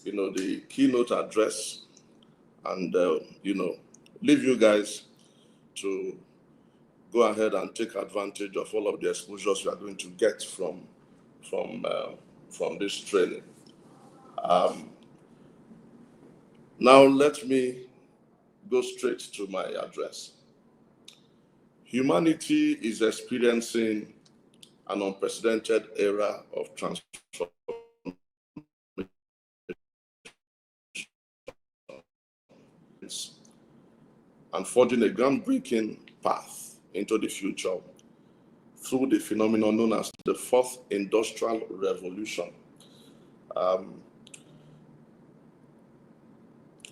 the keynote address and leave you guys to go ahead and take advantage of all of the exposures you are going to get from this training. Now let me go straight to my address. Humanity is experiencing an unprecedented era of transformation and forging a groundbreaking path into the future through the phenomenon known as the Fourth Industrial Revolution.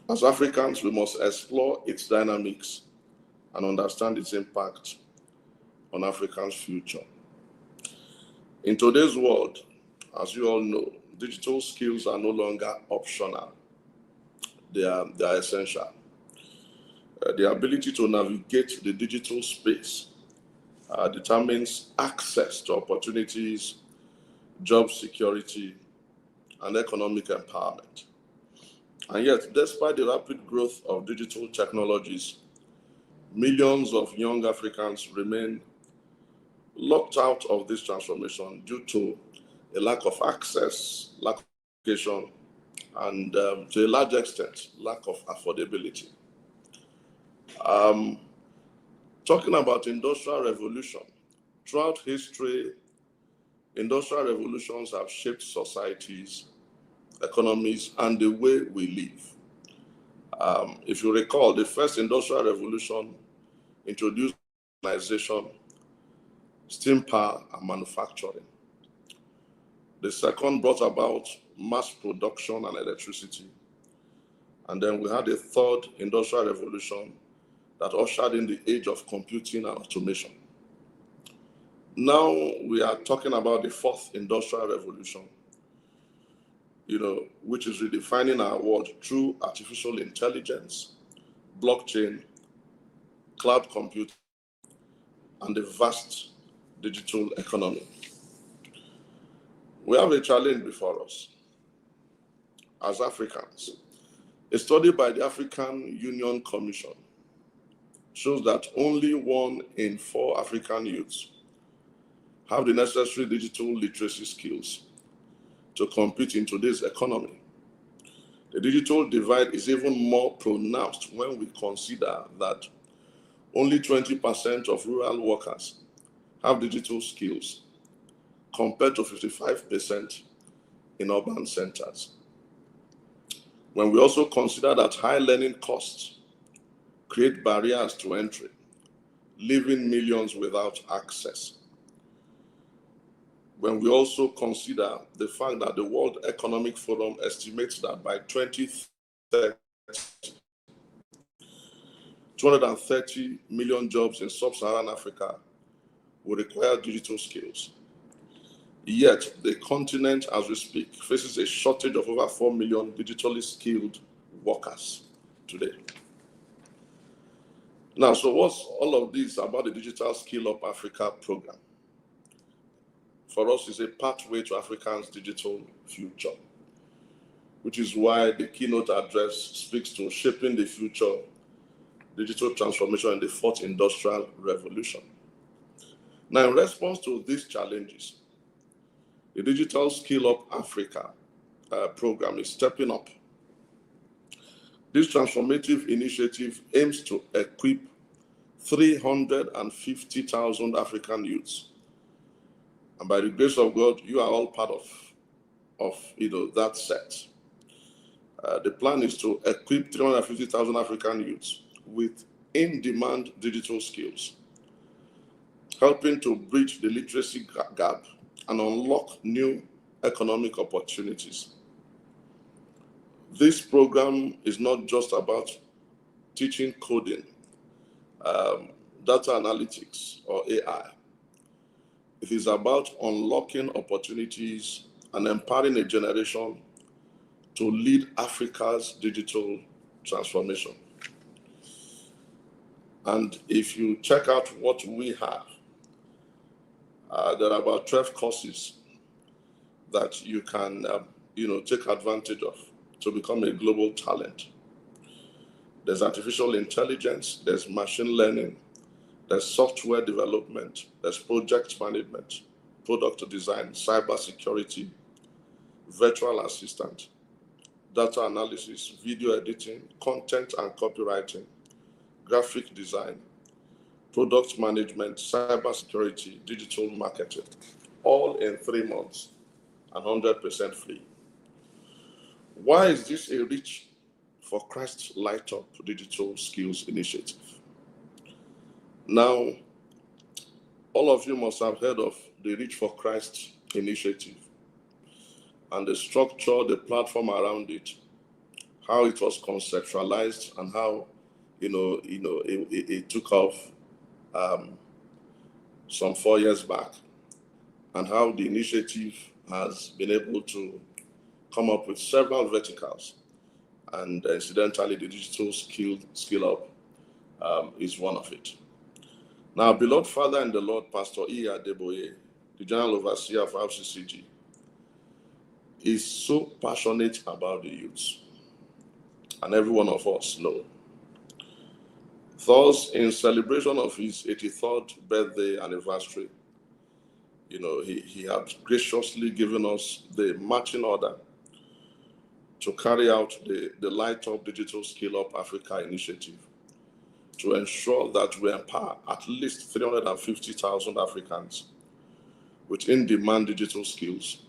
As Africans, we must explore its dynamics and understand its impact on Africa's future. In today's world, as you all know, digital skills are no longer optional. They are essential. The ability to navigate the digital space determines access to opportunities, job security, and economic empowerment. And yet, despite the rapid growth of digital technologies, millions of young Africans remain locked out of this transformation due to a lack of access, lack of education, and to a large extent, lack of affordability. Talking about industrial revolution, throughout history, industrial revolutions have shaped societies, economies, and the way we live. If you recall, the first industrial revolution introduced organization, steam power, and manufacturing. The second brought about mass production and electricity. And then we had a third industrial revolution that ushered in the age of computing and automation. Now we are talking about the fourth industrial revolution, which is redefining our world through artificial intelligence, blockchain, cloud computing, and the vast digital economy. We have a challenge before us as Africans. A study by the African Union Commission shows that only 1 in 4 African youths have the necessary digital literacy skills to compete in today's economy. The digital divide is even more pronounced when we consider that only 20% of rural workers have digital skills, compared to 55% in urban centers. When we also consider that high learning costs create barriers to entry, leaving millions without access. When we also consider the fact that the World Economic Forum estimates that by 2030, 230 million jobs in sub-Saharan Africa will require digital skills. Yet, the continent, as we speak, faces a shortage of over 4 million digitally skilled workers today. Now, so what's all of this about the Digital SkillUp Africa program? For us, it's a pathway to Africa's digital future, which is why the keynote address speaks to shaping the future, digital transformation in the fourth industrial revolution. Now, in response to these challenges, the Digital SkillUp Africa program is stepping up. This transformative initiative aims to equip 350,000 African youths. And by the grace of God, you are all part of that set. The plan is to equip 350,000 African youths with in-demand digital skills, helping to bridge the literacy gap and unlock new economic opportunities. This program is not just about teaching coding, data analytics, or AI. It is about unlocking opportunities and empowering a generation to lead Africa's digital transformation. And if you check out what we have, there are about 12 courses that you can take advantage of to become a global talent. There's artificial intelligence, there's machine learning, there's software development, there's project management, product design, cyber security, virtual assistant, data analysis, video editing, content and copywriting, graphic design, product management, cyber security, digital marketing, all in 3 months and 100% free. Why is this a Reach for Christ Light Up digital skills initiative? Now, all of you must have heard of the Reach for Christ initiative and the structure, the platform around it, how it was conceptualized and how it took off some 4 years back, and how the initiative has been able to come up with several verticals. And incidentally, the Digital SkillUp is one of it. Now, beloved Father in the Lord, Pastor E. Adeboye, the General Overseer of RCCG, is so passionate about the youths, and every one of us know. Thus, in celebration of his 83rd birthday anniversary, he had graciously given us the marching order to carry out the Light Up Digital SkillUp Africa initiative to ensure that we empower at least 350,000 Africans with in-demand digital skills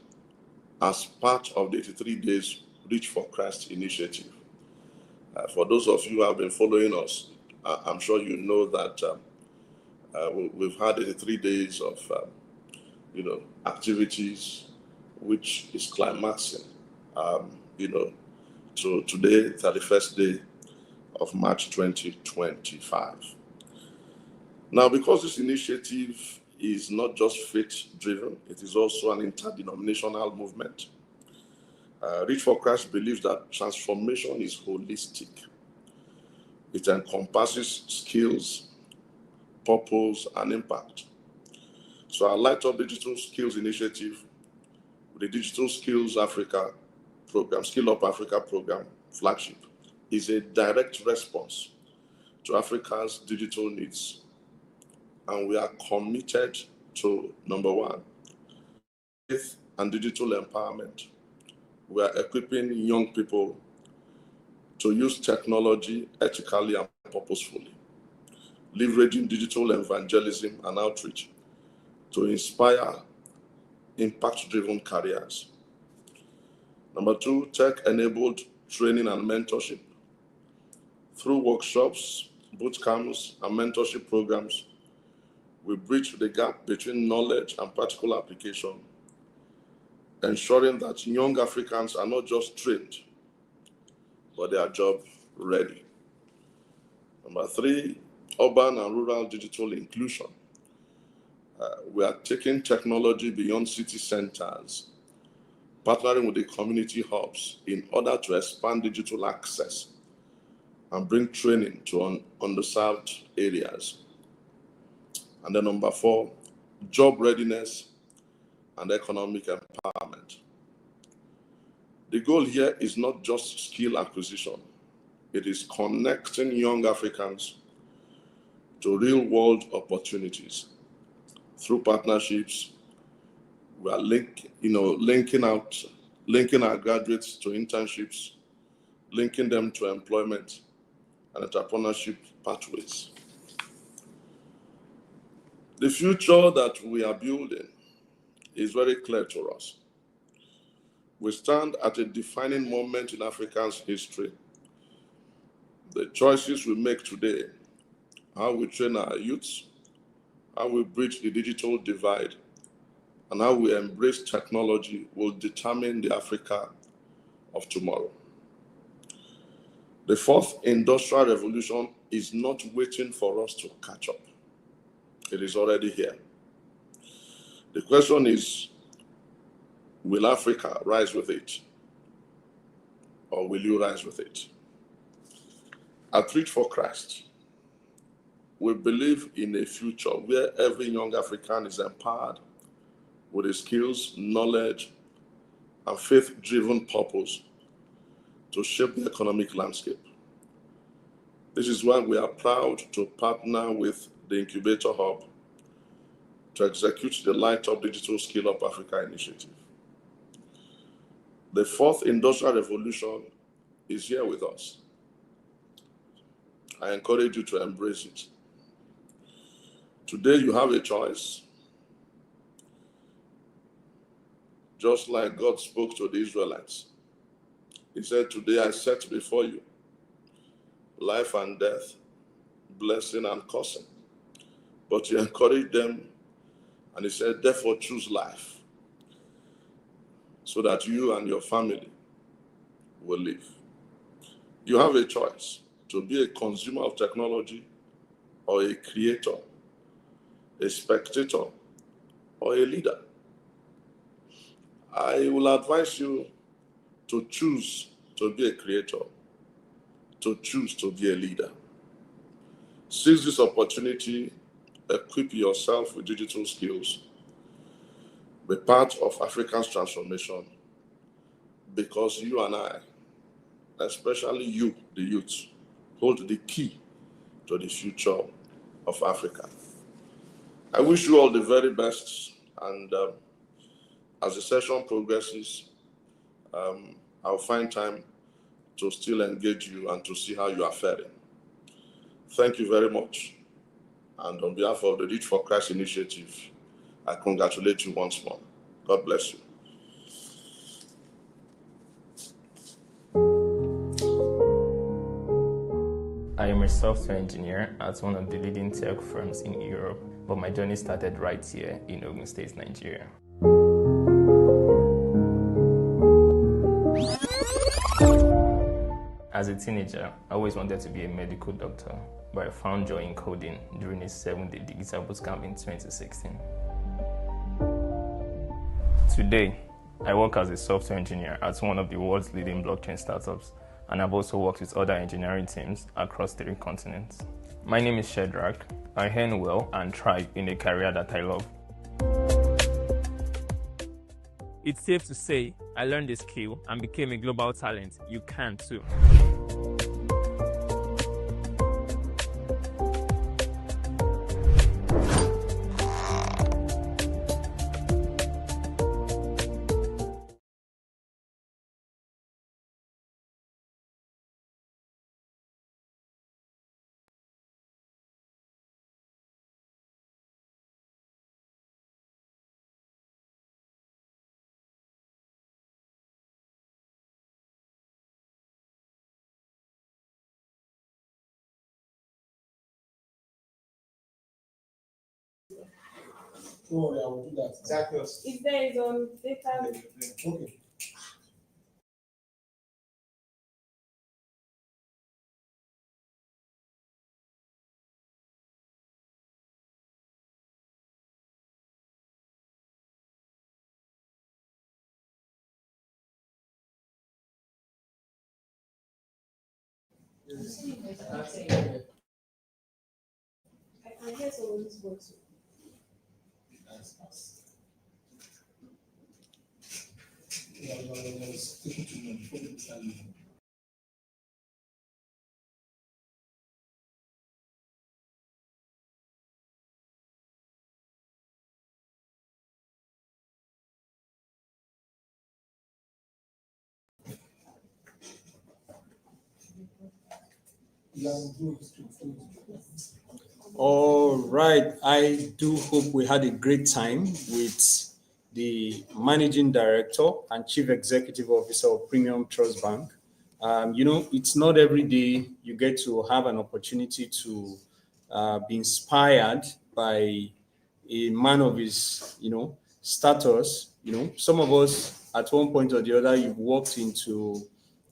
as part of the 83 Days Reach for Christ initiative. For those of you who have been following us, I'm sure you know that we've had 83 days of activities, which is climaxing, to today, 31st day of March 2025. Now, because this initiative is not just faith-driven, it is also an interdenominational movement. Reach for Christ believes that transformation is holistic. It encompasses skills, purpose, and impact. So our Light Up Digital Skills Initiative, the Digital Skills Africa program, SkillUp Africa program flagship, is a direct response to Africa's digital needs. And we are committed to, number one, faith and digital empowerment. We are equipping young people to use technology ethically and purposefully, leveraging digital evangelism and outreach to inspire impact-driven careers. Number two, tech-enabled training and mentorship. Through workshops, boot camps, and mentorship programs, we bridge the gap between knowledge and practical application, ensuring that young Africans are not just trained, but they are job ready. Number three, urban and rural digital inclusion. We are taking technology beyond city centers, partnering with the community hubs in order to expand digital access and bring training to underserved areas. And then number four, job readiness and economic empowerment. The goal here is not just skill acquisition. It is connecting young Africans to real-world opportunities. Through partnerships, we are linking our graduates to internships, linking them to employment and entrepreneurship pathways. The future that we are building is very clear to us. We stand at a defining moment in Africa's history. The choices we make today, how we train our youths, how we bridge the digital divide, and how we embrace technology will determine the Africa of tomorrow. The fourth industrial revolution is not waiting for us to catch up. It is already here. The question is, will Africa rise with it? Or will you rise with it? At Reach for Christ, we believe in a future where every young African is empowered with the skills, knowledge, and faith-driven purpose to shape the economic landscape. This is why we are proud to partner with the Incubator Hub to execute the Light Up Digital SkillUp Africa initiative. The fourth industrial revolution is here with us. I encourage you to embrace it. Today you have a choice. Just like God spoke to the Israelites. He said, today I set before you life and death, blessing and cursing. But he encouraged them and he said, therefore choose life so that you and your family will live. You have a choice to be a consumer of technology or a creator, a spectator, or a leader. I will advise you to choose to be a creator, to choose to be a leader. Seize this opportunity, equip yourself with digital skills, be part of Africa's transformation, because you and I, especially you, the youth, hold the key to the future of Africa. I wish you all the very best, and as the session progresses, I'll find time to still engage you and to see how you are faring. Thank you very much. And on behalf of the Reach for Christ initiative, I congratulate you once more. God bless you. I am a software engineer at one of the leading tech firms in Europe, but my journey started right here in Ogun State, Nigeria. As a teenager, I always wanted to be a medical doctor, but I found joy in coding during a 7-day digital bootcamp in 2016. Today, I work as a software engineer at one of the world's leading blockchain startups, and I've also worked with other engineering teams across 3 continents. My name is Shedrack. I earn well and thrive in a career that I love. It's safe to say I learned a skill and became a global talent. You can too. Oh, yeah, I will do that. Exactly. If there is on data. Okay. I hear someone's voice. All right. I do hope we had a great time with the Managing Director and Chief Executive Officer of Premium Trust Bank. It's not every day you get to have an opportunity to be inspired by a man of his, status. Some of us at one point or the other, you've walked into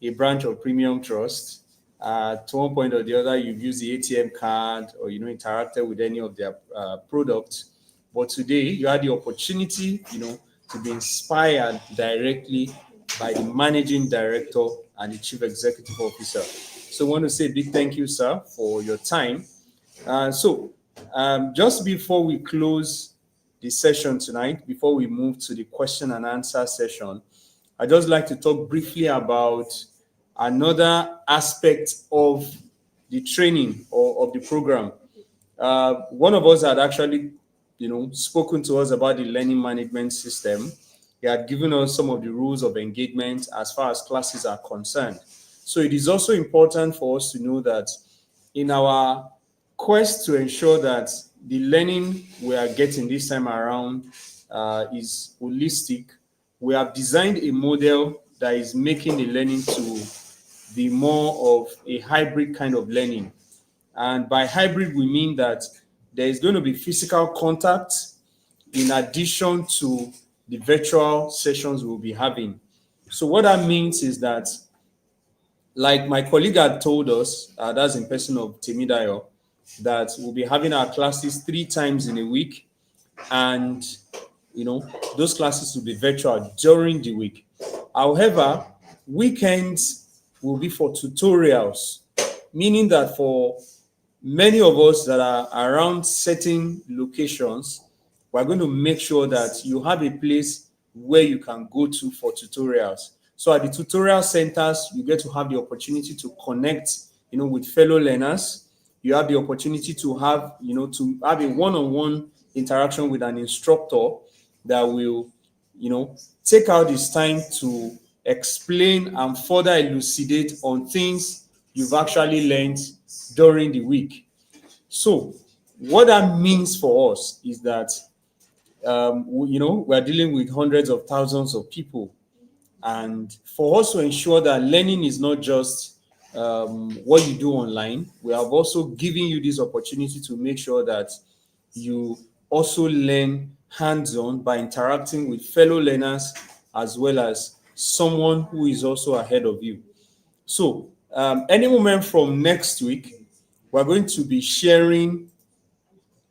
a branch of Premium Trust. At one point or the other, you've used the ATM card or, interacted with any of their products. But today, you had the opportunity, to be inspired directly by the managing director and the chief executive officer. So I want to say a big thank you, sir, for your time. Just before we close the session tonight, before we move to the question and answer session, I'd just like to talk briefly about another aspect of the training or of the program. One of us had actually, spoken to us about the learning management system. He had given us some of the rules of engagement as far as classes are concerned. So it is also important for us to know that in our quest to ensure that the learning we are getting this time around is holistic, we have designed a model that is making the learning to be more of a hybrid kind of learning. And by hybrid, we mean that there is going to be physical contact in addition to the virtual sessions we'll be having. So what that means is that, like my colleague had told us, that's in person of Temidayo, that we'll be having our classes 3 times in a week. And, those classes will be virtual during the week. However, weekends will be for tutorials, meaning that for many of us that are around certain locations, we're going to make sure that you have a place where you can go to for tutorials. So at the tutorial centers, you get to have the opportunity to connect, with fellow learners. You have the opportunity to have, to have a one-on-one interaction with an instructor that will, take out this time to explain and further elucidate on things you've actually learned during the week. So what that means for us is that, we're dealing with hundreds of thousands of people. And for us to ensure that learning is not just what you do online, we have also given you this opportunity to make sure that you also learn hands-on by interacting with fellow learners as well as someone who is also ahead of you. So any moment from next week, we're going to be sharing,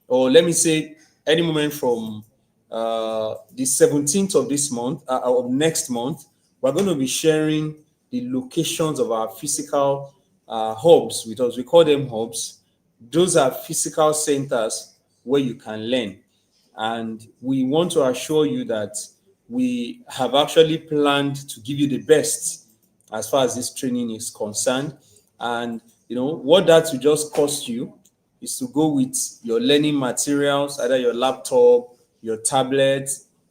or let me say, any moment from the 17th of this month, of next month, we're going to be sharing the locations of our physical hubs with us. We call them hubs. Those are physical centers where you can learn. And we want to assure you that we have actually planned to give you the best as far as this training is concerned. And what that will just cost you is to go with your learning materials, either your laptop, your tablet,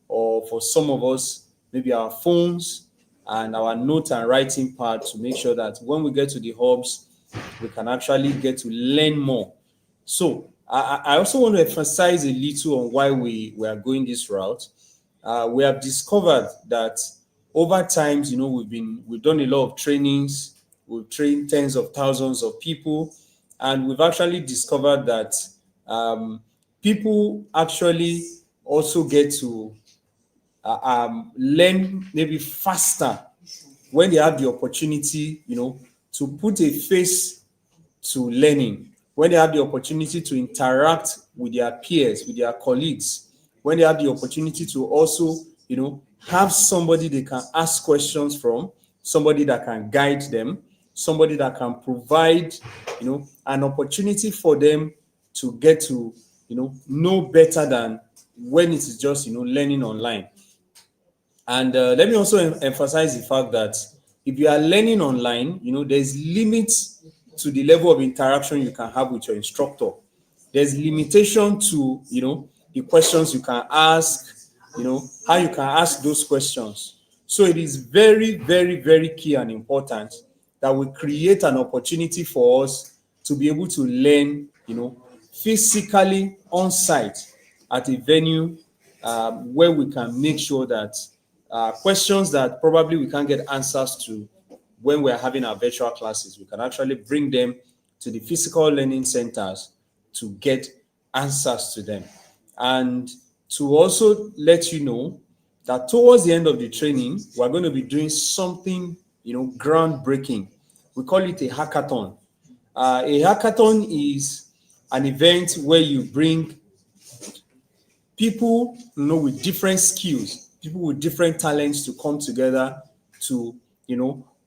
or for some of us, maybe our phones and our note and writing pad, to make sure that when we get to the hubs, we can actually get to learn more. So I also want to emphasize a little on why we are going this route. We have discovered that over times, we've done a lot of trainings. We've trained tens of thousands of people, and we've actually discovered that people actually also get to learn maybe faster when they have the opportunity, to put a face to learning, when they have the opportunity to interact with their peers, with their colleagues, when they have the opportunity to also, have somebody they can ask questions from, somebody that can guide them, somebody that can provide, an opportunity for them to get to, know better than when it is just, learning online. And let me also emphasize the fact that if you are learning online, there's limits to the level of interaction you can have with your instructor. There's limitation to, the questions you can ask, how you can ask those questions. So it is very, very, very key and important that we create an opportunity for us to be able to learn, physically on site at a venue where we can make sure that questions that probably we can't get answers to when we're having our virtual classes, we can actually bring them to the physical learning centers to get answers to them. And to also let you know that towards the end of the training, we're going to be doing something, groundbreaking. We call it a hackathon. A hackathon is an event where you bring people, with different skills, people with different talents to come together to,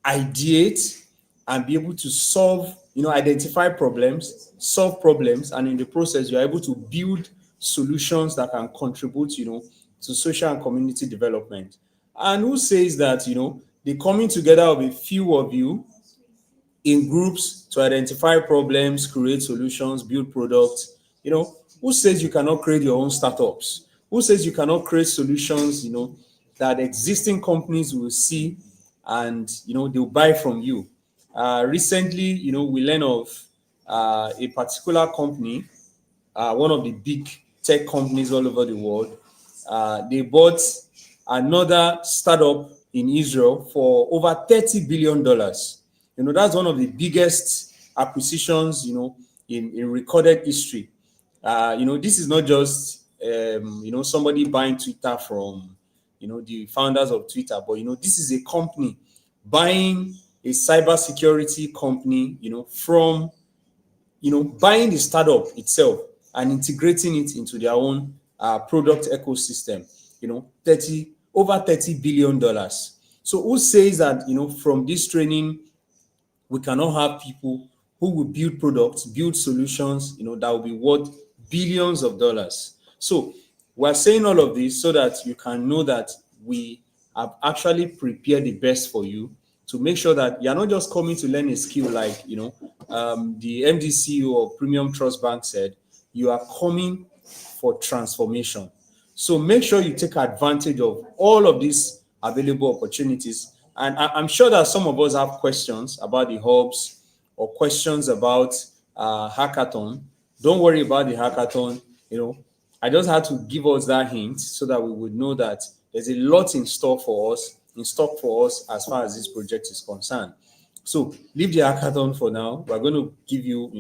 ideate and be able to solve, identify problems, solve problems, and in the process, you're able to build solutions that can contribute, to social and community development. And who says that, the coming together of a few of you in groups to identify problems, create solutions, build products, who says you cannot create your own startups? Who says you cannot create solutions, that existing companies will see and, they'll buy from you? Recently, we learned of a particular company, one of the big tech companies all over the world. They bought another startup in Israel for over $30 billion. That's one of the biggest acquisitions, in recorded history. This is not just, somebody buying Twitter from, the founders of Twitter, but, this is a company buying a cybersecurity company, from, buying the startup itself and integrating it into their own product ecosystem, over $30 billion. So who says that, from this training, we cannot have people who will build products, build solutions, that will be worth billions of dollars. So we're saying all of this so that you can know that we have actually prepared the best for you, to make sure that you're not just coming to learn a skill like, the MD CEO of Premium Trust Bank said, you are coming for transformation. So make sure you take advantage of all of these available opportunities. And I'm sure that some of us have questions about the hubs or questions about hackathon. Don't worry about the hackathon. I just had to give us that hint so that we would know that there's a lot in stock for us as far as this project is concerned. So leave the hackathon for now. We're going to give you,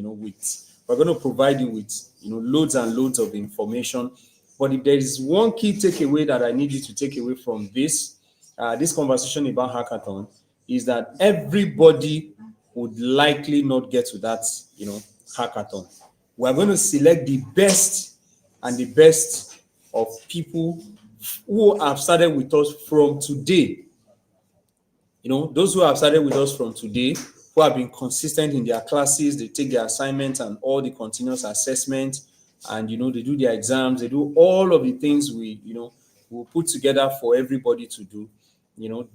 we're going to provide you with, loads and loads of information. But if there is one key takeaway that I need you to take away from this conversation about hackathon, is that everybody would likely not get to that, hackathon. We're going to select the best and the best of people who have started with us from today. Those who have started with us from today, who have been consistent in their classes, they take their assignments and all the continuous assessment, and they do their exams, they do all of the things we'll put together for everybody to do.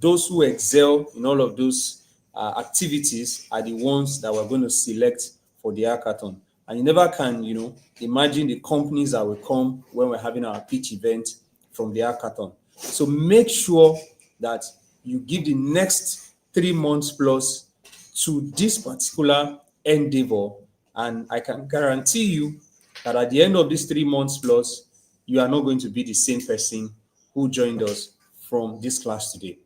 Those who excel in all of those activities are the ones that we're going to select for the hackathon. And you never can, imagine the companies that will come when we're having our pitch event from the hackathon. So make sure that you give the next 3 months plus to this particular endeavor, and I can guarantee you that at the end of this 3 months plus, you are not going to be the same person who joined us from this class today.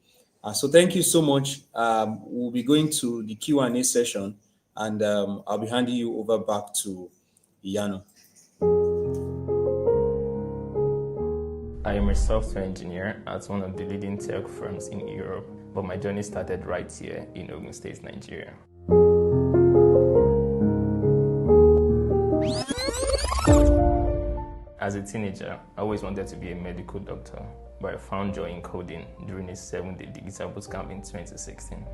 So thank you so much. We'll be going to the Q&A session, and I'll be handing you over back to Yano. I am a software engineer at one of the leading tech firms in Europe, but my journey started right here in Ogun State, Nigeria. As a teenager, I always wanted to be a medical doctor, but I found joy in coding during a 7-day digital bootcamp in 2016.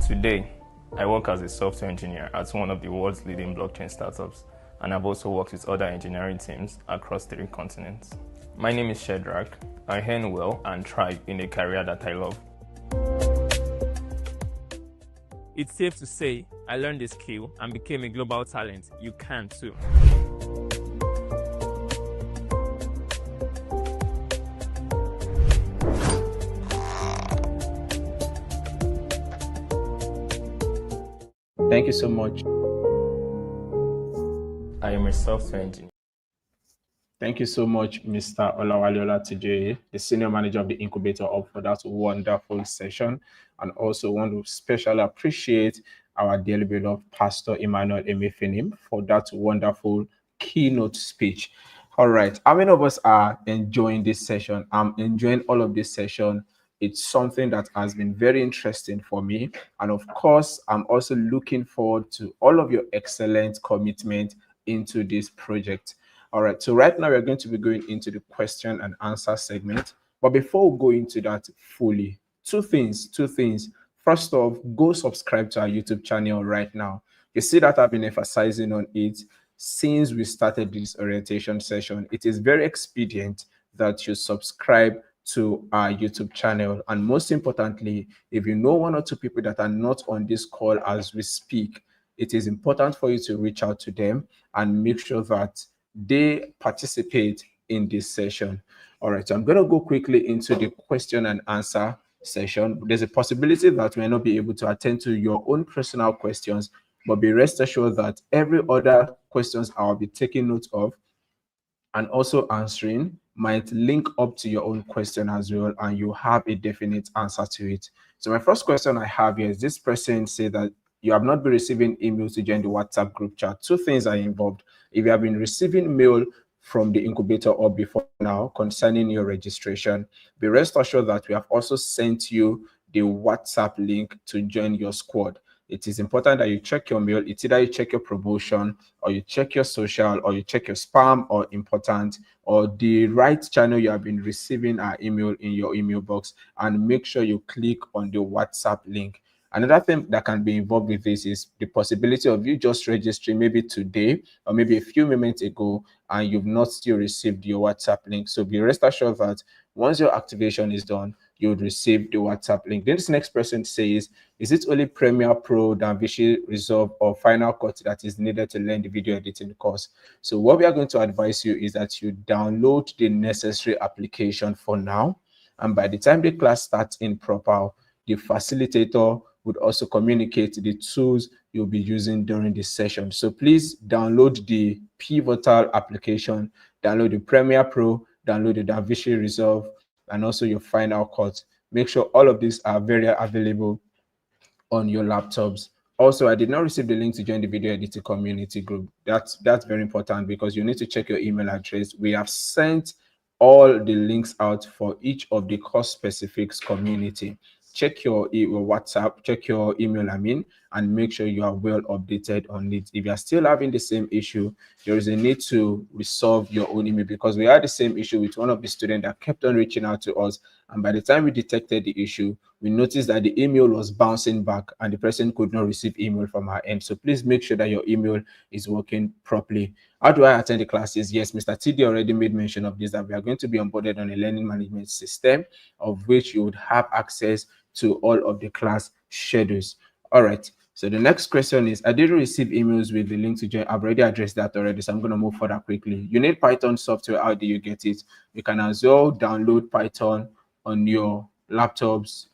Today, I work as a software engineer at one of the world's leading blockchain startups, and I've also worked with other engineering teams across 3 continents. My name is Shedrack. I earn well and thrive in a career that I love. It's safe to say I learned the skill and became a global talent. You can too. Thank you so much. I am a software engineer. Thank you so much, Mr. Olawale Olatijoye, the Senior Manager of the Incubator Hub, for that wonderful session. And also want to specially appreciate our dearly beloved Pastor Emmanuel Emefinim for that wonderful keynote speech. All right, how many of us are enjoying this session? I'm enjoying all of this session. It's something that has been very interesting for me. And of course, I'm also looking forward to all of your excellent commitment into this project. All right, so right now we're going to be going into the question and answer segment. But before we go into that fully, two things. First off, go subscribe to our YouTube channel right now. You see that I've been emphasizing on it since we started this orientation session. It is very expedient that you subscribe to our YouTube channel. And most importantly, if you know 1 or 2 people that are not on this call as we speak, it is important for you to reach out to them and make sure that they participate in this session. All right, so I'm going to go quickly into the question and answer session. There's a possibility that we may not be able to attend to your own personal questions, but be rest assured that every other questions I'll be taking note of and also answering might link up to your own question as well, and you have a definite answer to it. So my first question I have here is, this person said that you have not been receiving emails to join the WhatsApp group chat. 2 things are involved. If you have been receiving mail from the incubator or before now concerning your registration, be rest assured that we have also sent you the WhatsApp link to join your squad. It is important that you check your mail. It's either you check your promotion, or you check your social, or you check your spam or important, or the right channel you have been receiving our email in your email box, and make sure you click on the WhatsApp link. Another thing that can be involved with this is the possibility of you just registering maybe today or maybe a few moments ago and you've not still received your WhatsApp link. So be rest assured that once your activation is done, you would receive the WhatsApp link. Then this next person says, is it only Premiere Pro, DaVinci Resolve, or Final Cut that is needed to learn the video editing course? So what we are going to advise you is that you download the necessary application for now. And by the time the class starts in proper, the facilitator would also communicate the tools you'll be using during this session. So please download the Pivotal application, download the Premiere Pro, download the DaVinci Resolve, and also your Final Cut. Make sure all of these are very available on your laptops. Also, I did not receive the link to join the video editing community group. That's very important because you need to check your email address. We have sent all the links out for each of the course specifics community. check your WhatsApp, check your email, and make sure you are well updated on it. If you are still having the same issue, there is a need to resolve your own email, because we had the same issue with one of the students that kept on reaching out to us. And by the time we detected the issue, we noticed that the email was bouncing back and the person could not receive email from our end. So please make sure that your email is working properly. How do I attend the classes? Yes, Mr. TD already made mention of this, that we are going to be onboarded on a learning management system, of which you would have access to all of the class schedules. All right. So the next question is, I didn't receive emails with the link to join. I've already addressed that already, so I'm going to move further quickly. You need Python software. How do you get it? You can as well download Python on your laptops.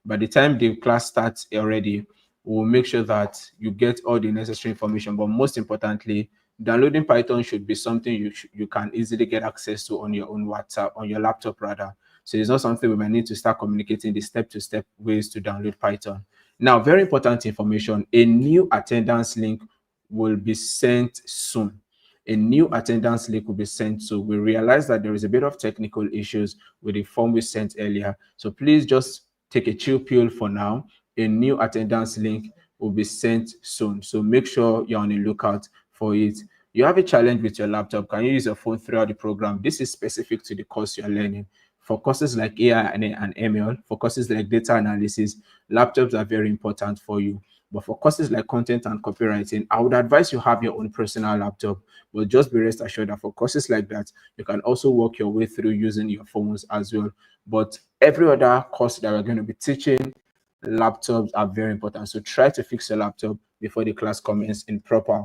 By the time the class starts already, we'll make sure that you get all the necessary information. But most importantly, downloading Python should be something you can easily get access to on your own WhatsApp, on your laptop rather. So it's not something we might need to start communicating the step-to-step ways to download Python. Now, very important information, a new attendance link will be sent soon. A new attendance link will be sent. So we realize that there is a bit of technical issues with the form we sent earlier. So please just take a chill pill for now. A new attendance link will be sent soon. So make sure you're on the lookout for it. You have a challenge with your laptop. Can you use your phone throughout the program? This is specific to the course you're learning. For courses like AI and ML, for courses like data analysis, laptops are very important for you. But for courses like content and copywriting, I would advise you have your own personal laptop. But just be rest assured that for courses like that, you can also work your way through using your phones as well. But every other course that we're going to be teaching, laptops are very important. So try to fix your laptop before the class commences in proper.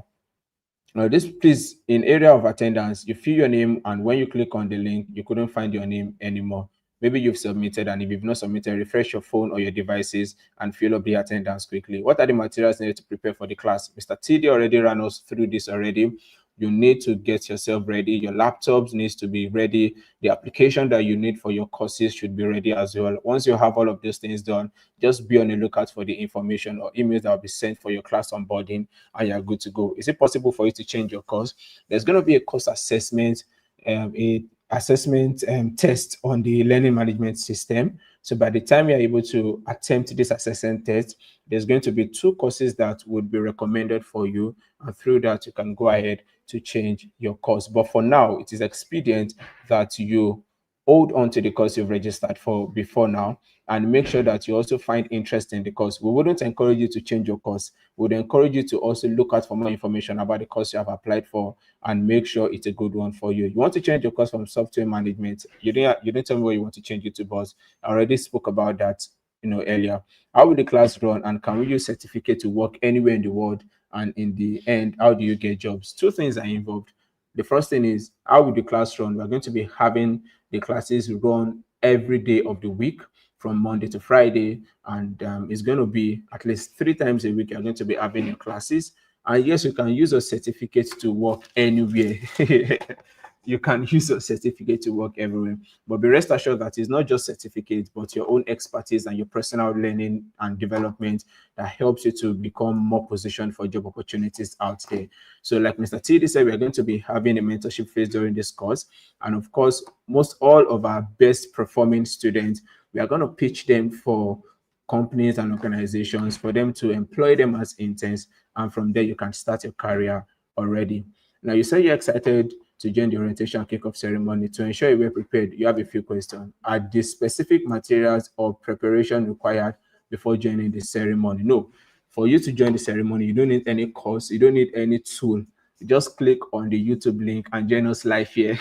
Now, this please, in area of attendance, you fill your name, and when you click on the link, you couldn't find your name anymore. Maybe you've submitted, and if you've not submitted, refresh your phone or your devices and fill up the attendance quickly. What are the materials needed to prepare for the class? Mr. TD already ran us through this already. You need to get yourself ready. Your laptops needs to be ready. The application that you need for your courses should be ready as well. Once you have all of those things done, just be on the lookout for the information or emails that will be sent for your class onboarding, and you're good to go. Is it possible for you to change your course? There's going to be a course assessment, test on the learning management system. So by the time you're able to attempt this assessment test, there's going to be 2 courses that would be recommended for you, and through that you can go ahead to change your course. But for now, it is expedient that you hold on to the course you've registered for before now, and make sure that you also find interest in the course. We wouldn't encourage you to change your course. We would encourage you to also look out for more information about the course you have applied for and make sure it's a good one for you. You want to change your course from software management. You didn't tell me what you want to change it to, but I already spoke about that earlier. How will the class run, and can we use certificate to work anywhere in the world? And in the end, how do you get jobs? 2 things are involved. The first thing is, how will the class run? We're going to be having the classes run every day of the week from Monday to Friday, and it's going to be at least 3 times a week. You're going to be having your classes, and yes, you can use a certificate to work anywhere. You can use your certificate to work everywhere, but be rest assured that it's not just certificates, but your own expertise and your personal learning and development that helps you to become more positioned for job opportunities out there. So like Mr. TD said, we're going to be having a mentorship phase during this course, and of course, most all of our best performing students, we are going to pitch them for companies and organizations for them to employ them as interns, and from there you can start your career already. Now, you say you're excited to join the orientation kickoff ceremony. To ensure you were prepared, you have a few questions. Are the specific materials or preparation required before joining the ceremony? No. For you to join the ceremony, you don't need any course, you don't need any tool. You just click on the YouTube link and join us live here.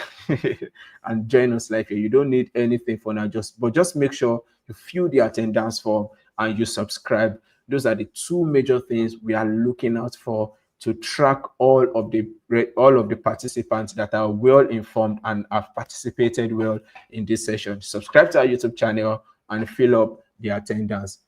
And join us live here. You don't need anything for now, but just make sure you fill the attendance form and you subscribe. Those are the 2 major things we are looking out for to track all of the participants that are well informed and have participated well in this session. Subscribe to our YouTube channel and fill up the attendance.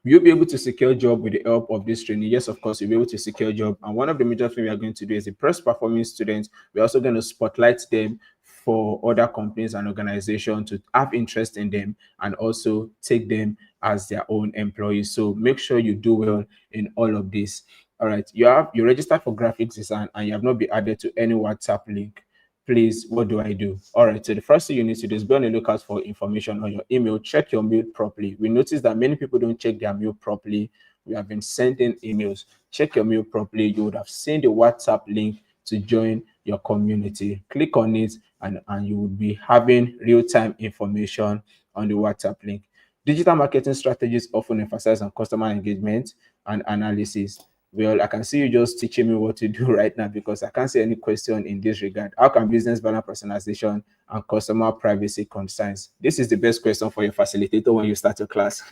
You'll be able to secure a job with the help of this training. Yes, of course, you'll be able to secure a job. And one of the major things we are going to do is the best performing students. We're also going to spotlight them for other companies and organizations to have interest in them and also take them as their own employees. So make sure you do well in all of this. All right, you registered for graphics design and you have not been added to any WhatsApp link. please, what do I do? All right, so the first thing you need to do is be on the lookout for information on your email. Check your mail properly. We notice that many people don't check their mail properly. We have been sending emails. Check your mail properly. You would have seen the WhatsApp link to join your community. Click on it, and you will be having real-time information on the WhatsApp link. Digital marketing strategies often emphasize on customer engagement and analysis. Well, I can see you just teaching me what to do right now, because I can't see any question in this regard. How can business balance personalization and customer privacy concerns? This is the best question for your facilitator when you start your class.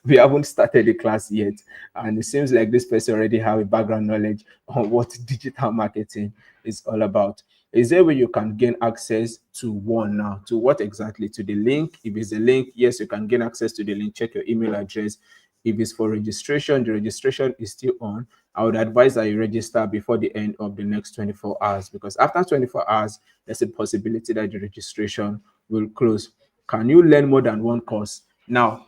We haven't started the class yet, and it seems like this person already have a background knowledge on what digital marketing is all about. Is there where you can gain access to one now? To what exactly? To the link? If it's a link, yes, you can gain access to the link. Check your email address. If it's for registration, the registration is still on. I would advise that you register before the end of the next 24 hours, because after 24 hours, there's a possibility that the registration will close. Can you learn more than one course? Now,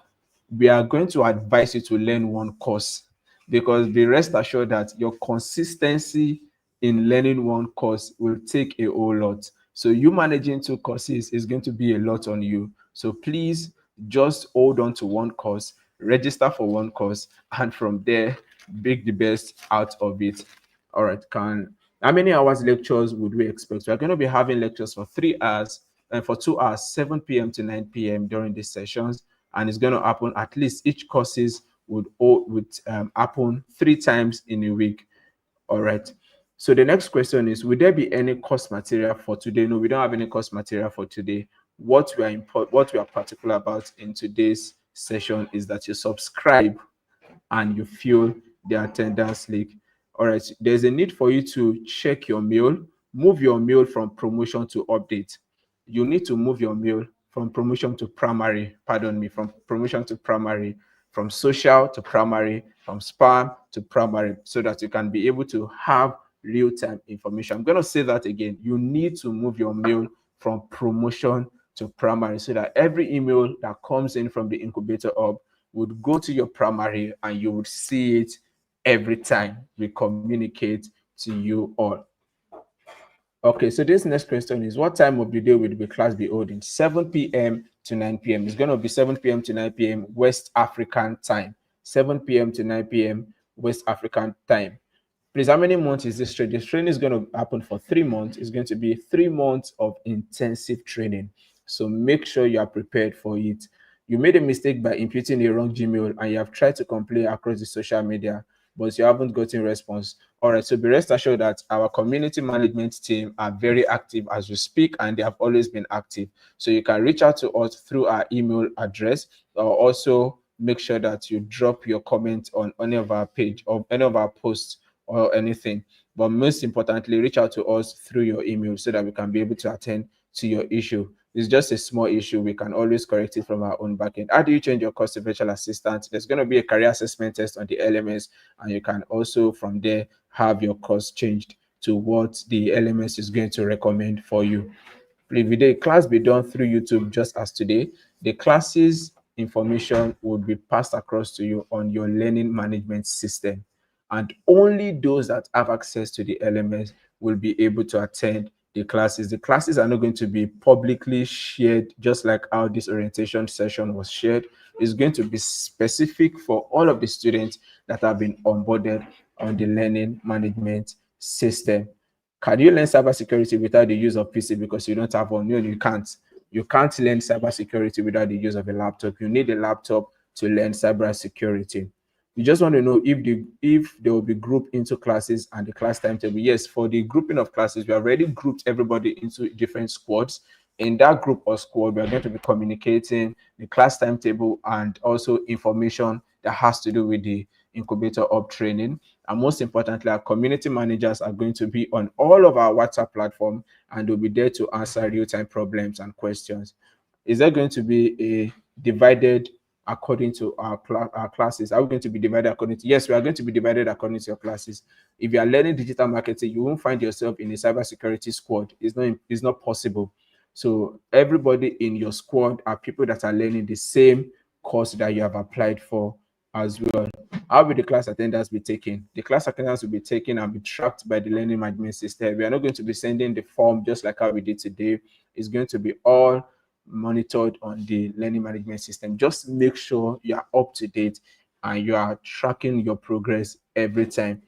we are going to advise you to learn one course, because be rest assured that your consistency in learning one course will take a whole lot. So you managing two courses is going to be a lot on you. So please just hold on to one course, register for one course, and from there make the best out of it. All right, how many hours lectures would we expect? We're going to be having lectures for 3 hours and for 2 hours, 7 p.m. to 9 p.m. during these sessions, and it's going to happen at least each courses would happen 3 times in a week. All right. So the next question is, will there be any course material for today? No, we don't have any course material for today. What we are particular about in today's session is that you subscribe and you fill the attendance link. All right, there's a need for you to check your mail, move your mail from promotion to update. You need to move your mail from promotion to primary, from promotion to primary, from social to primary, from spam to primary, so that you can be able to have real-time information. I'm going to say that again. You need to move your mail from promotion to primary, so that every email that comes in from the incubator hub would go to your primary and you would see it every time we communicate to you all. Okay, so this next question is, what time of the day will the class be holding? 7 p.m. to 9 p.m. It's going to be 7 p.m. to 9 p.m. West African time. 7 p.m. to 9 p.m. West African time. Please, how many months is this training? This training is going to happen for 3 months. It's going to be 3 months of intensive training. So make sure you are prepared for it. You made a mistake by imputing a wrong Gmail, and you have tried to complain across the social media, but you haven't gotten response. All right, so be rest assured that our community management team are very active as we speak, and they have always been active. So you can reach out to us through our email address, or also make sure that you drop your comment on any of our page or any of our posts or anything. But most importantly, reach out to us through your email so that we can be able to attend to your issue. It's just a small issue. We can always correct it from our own backend. How do you change your course to virtual assistant? There's going to be a career assessment test on the LMS, and you can also from there have your course changed to what the LMS is going to recommend for you. If the class be done through YouTube just as today, the classes information would be passed across to you on your learning management system, and only those that have access to the LMS will be able to attend the classes. The classes are not going to be publicly shared, just like how this orientation session was shared. It's going to be specific for all of the students that have been onboarded on the learning management system. Can you learn cybersecurity without the use of PC because you don't have one? No, you can't. You can't learn cybersecurity without the use of a laptop. You need a laptop to learn cybersecurity. You just want to know if they will be grouped into classes and the class timetable. Yes, for the grouping of classes, we have already grouped everybody into different squads. In that group or squad, we are going to be communicating the class timetable and also information that has to do with the incubator hub training. And most importantly, our community managers are going to be on all of our WhatsApp platform, and they'll be there to answer real-time problems and questions. Is there going to be a divided according to our classes? Are we going to be divided according to? Yes, we are going to be divided according to your classes. If you are learning digital marketing, you won't find yourself in a cybersecurity squad. It's not possible. So everybody in your squad are people that are learning the same course that you have applied for as well. How will the class attendance be taken? The class attendance will be taken and be tracked by the learning management system. We are not going to be sending the form just like how we did today. It's going to be all monitored on the learning management system. Just make sure you are up to date and you are tracking your progress every time.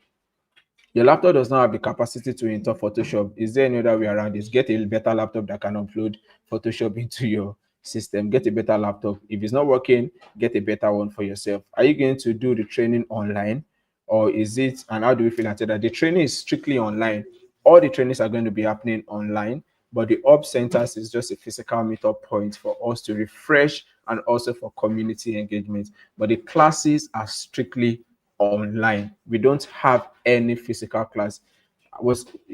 Your laptop does not have the capacity to install Photoshop. Is there any other way around this? Get a better laptop that can upload Photoshop into your system. Get a better laptop. If it's not working, get a better one for yourself. Are you going to do the training online, or is it, and how do we feel after that? The training is strictly online. All the trainings are going to be happening online, but the Hub Centers is just a physical meetup point for us to refresh and also for community engagement. But the classes are strictly online. We don't have any physical class.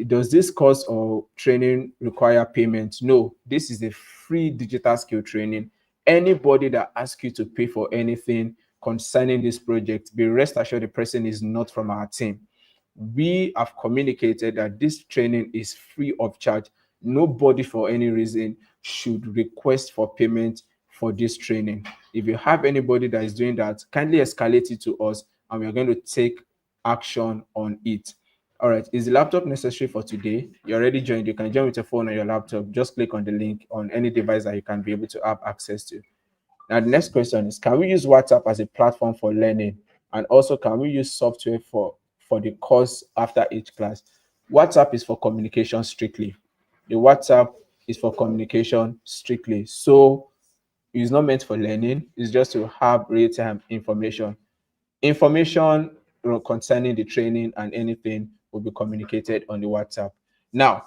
Does this course or training require payment? No, this is a free digital skill training. Anybody that asks you to pay for anything concerning this project, be rest assured the person is not from our team. We have communicated that this training is free of charge. Nobody for any reason should request for payment for this training. If you have anybody that is doing that, kindly escalate it to us and we are going to take action on it. All right, is the laptop necessary for today? You already joined. You can join with your phone or your laptop. Just click on the link on any device that you can be able to have access to. Now, the next question is, can we use WhatsApp as a platform for learning? And also, can we use software for the course after each class? WhatsApp is for communication strictly. The WhatsApp is for communication strictly. So it's not meant for learning. It's just to have real-time information. Information concerning the training and anything will be communicated on the WhatsApp. Now,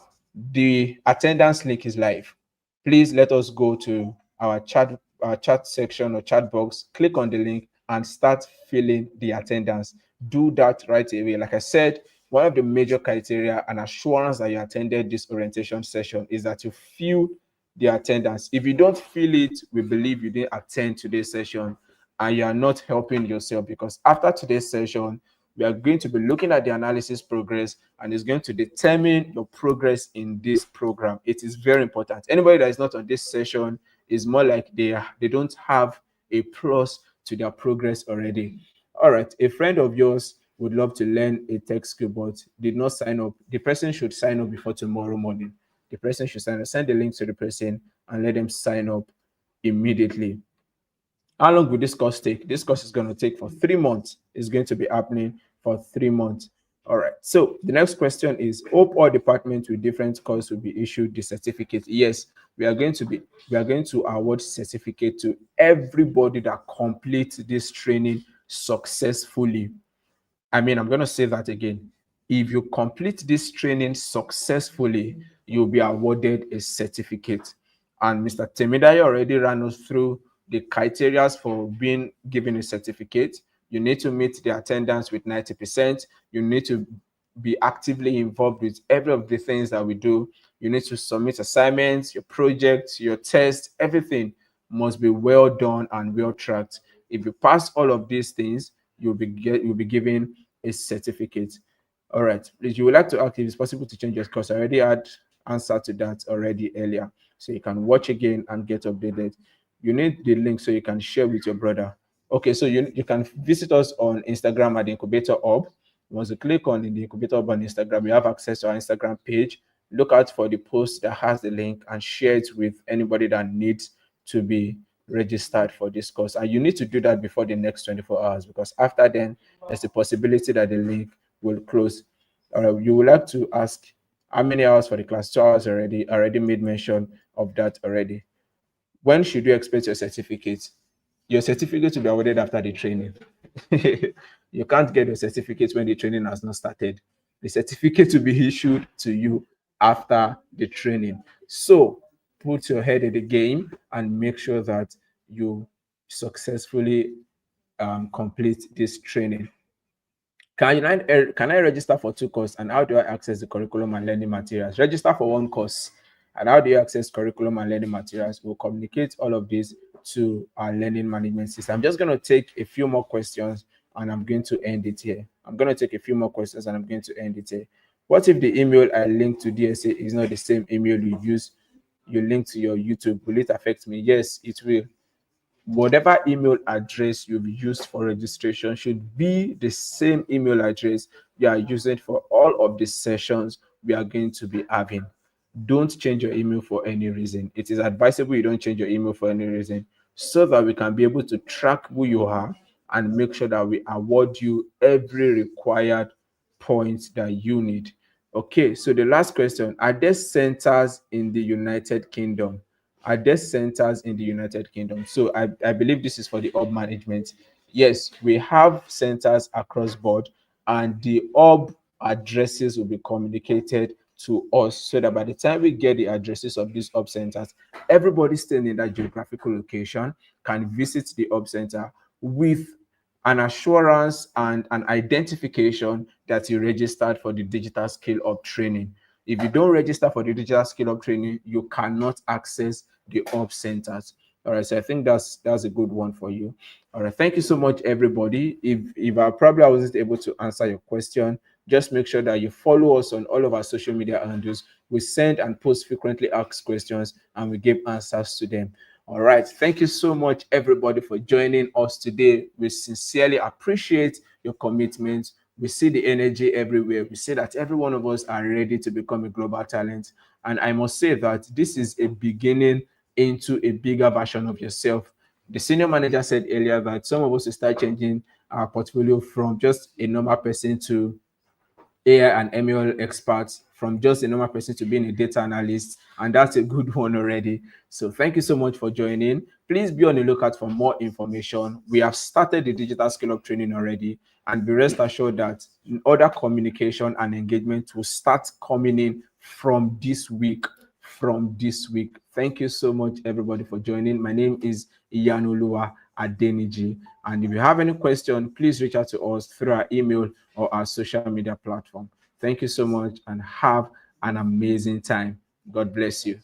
the attendance link is live. Please let us go to our chat section or chat box, click on the link and start filling the attendance. Do that right away. Like I said, one of the major criteria and assurance that you attended this orientation session is that you fill the attendance. If you don't fill it, we believe you didn't attend today's session and you are not helping yourself, because after today's session, we are going to be looking at the analysis progress and it's going to determine your progress in this program. It is very important. Anybody that is not on this session is more like they don't have a plus to their progress already. All right, a friend of yours would love to learn a tech skill but did not sign up. The person should sign up before tomorrow morning. The person should sign up. Send the link to the person and let them sign up immediately. How long will this course take? This course is going to take for 3 months. It's going to be happening for 3 months. All right. So the next question is, hope all departments with different courses will be issued the certificate. Yes, we are going to award certificate to everybody that completes this training successfully. I'm going to say that again. If you complete this training successfully, you'll be awarded a certificate. And Mr. Temidai already ran us through the criteria for being given a certificate. You need to meet the attendance with 90%. You need to be actively involved with every of the things that we do. You need to submit assignments, your projects, your tests, everything must be well done and well tracked. If you pass all of these things, you'll be given a certificate. All right. If you would like to ask if it's possible to change your course, I already had answer to that already earlier. So you can watch again and get updated. You need the link so you can share with your brother. Okay, so you can visit us on Instagram at the Incubator Hub. Once you click on the Incubator Hub on Instagram, you have access to our Instagram page. Look out for the post that has the link and share it with anybody that needs to be registered for this course. And you need to do that before the next 24 hours, because after then, there's a possibility that the link will close. You would like to ask how many hours for the class? 2 hours already. Already made mention of that already. When should you expect your certificate? Your certificate will be awarded after the training. You can't get your certificate when the training has not started. The certificate will be issued to you after the training. So put your head in the game and make sure that you successfully complete this training. Can I register for 2 courses, and how do I access the curriculum and learning materials? Register for 1 course, and how do you access curriculum and learning materials? We'll communicate all of this to our learning management system. I'm just going to take a few more questions and I'm going to end it here. What if the email I link to DSA is not the same email you link to your YouTube? Will it affect me? Yes, it will. whatever email address you've used for registration should be the same email address you are using for all of the sessions we are going to be having. Don't change your email for any reason. It is advisable you don't change your email for any reason, so that we can be able to track who you are and make sure that we award you every required point that you need. Okay, so the last question: are there centers in the United Kingdom? Are there centers in the United Kingdom? So I believe this is for the hub management. Yes, we have centers across board, and the hub addresses will be communicated to us, so that by the time we get the addresses of these hub centers, everybody staying in that geographical location can visit the hub center with an assurance and an identification that you registered for the digital skill up training. If you don't register for the digital skill up training, you cannot access the hub centers. All right, so I think that's a good one for you. All right, thank you so much, everybody. If I wasn't able to answer your question, just make sure that you follow us on all of our social media handles. We send and post frequently asked questions, and we give answers to them. All right. Thank you so much, everybody, for joining us today. We sincerely appreciate your commitment. We see the energy everywhere. We see that every one of us are ready to become a global talent. And I must say that this is a beginning into a bigger version of yourself. The senior manager said earlier that some of us will start changing our portfolio from just a normal person to AI and ML experts, from just a normal person to being a data analyst, and that's a good one already. So thank you so much for joining. Please be on the lookout for more information. We have started the digital skill up training already, and be rest assured that other communication and engagement will start coming in from this week. Thank you so much, everybody, for joining. My name is Iyanoluwa Adeniji, and if you have any question, please reach out to us through our email or our social media platform. Thank you so much, and have an amazing time. God bless you.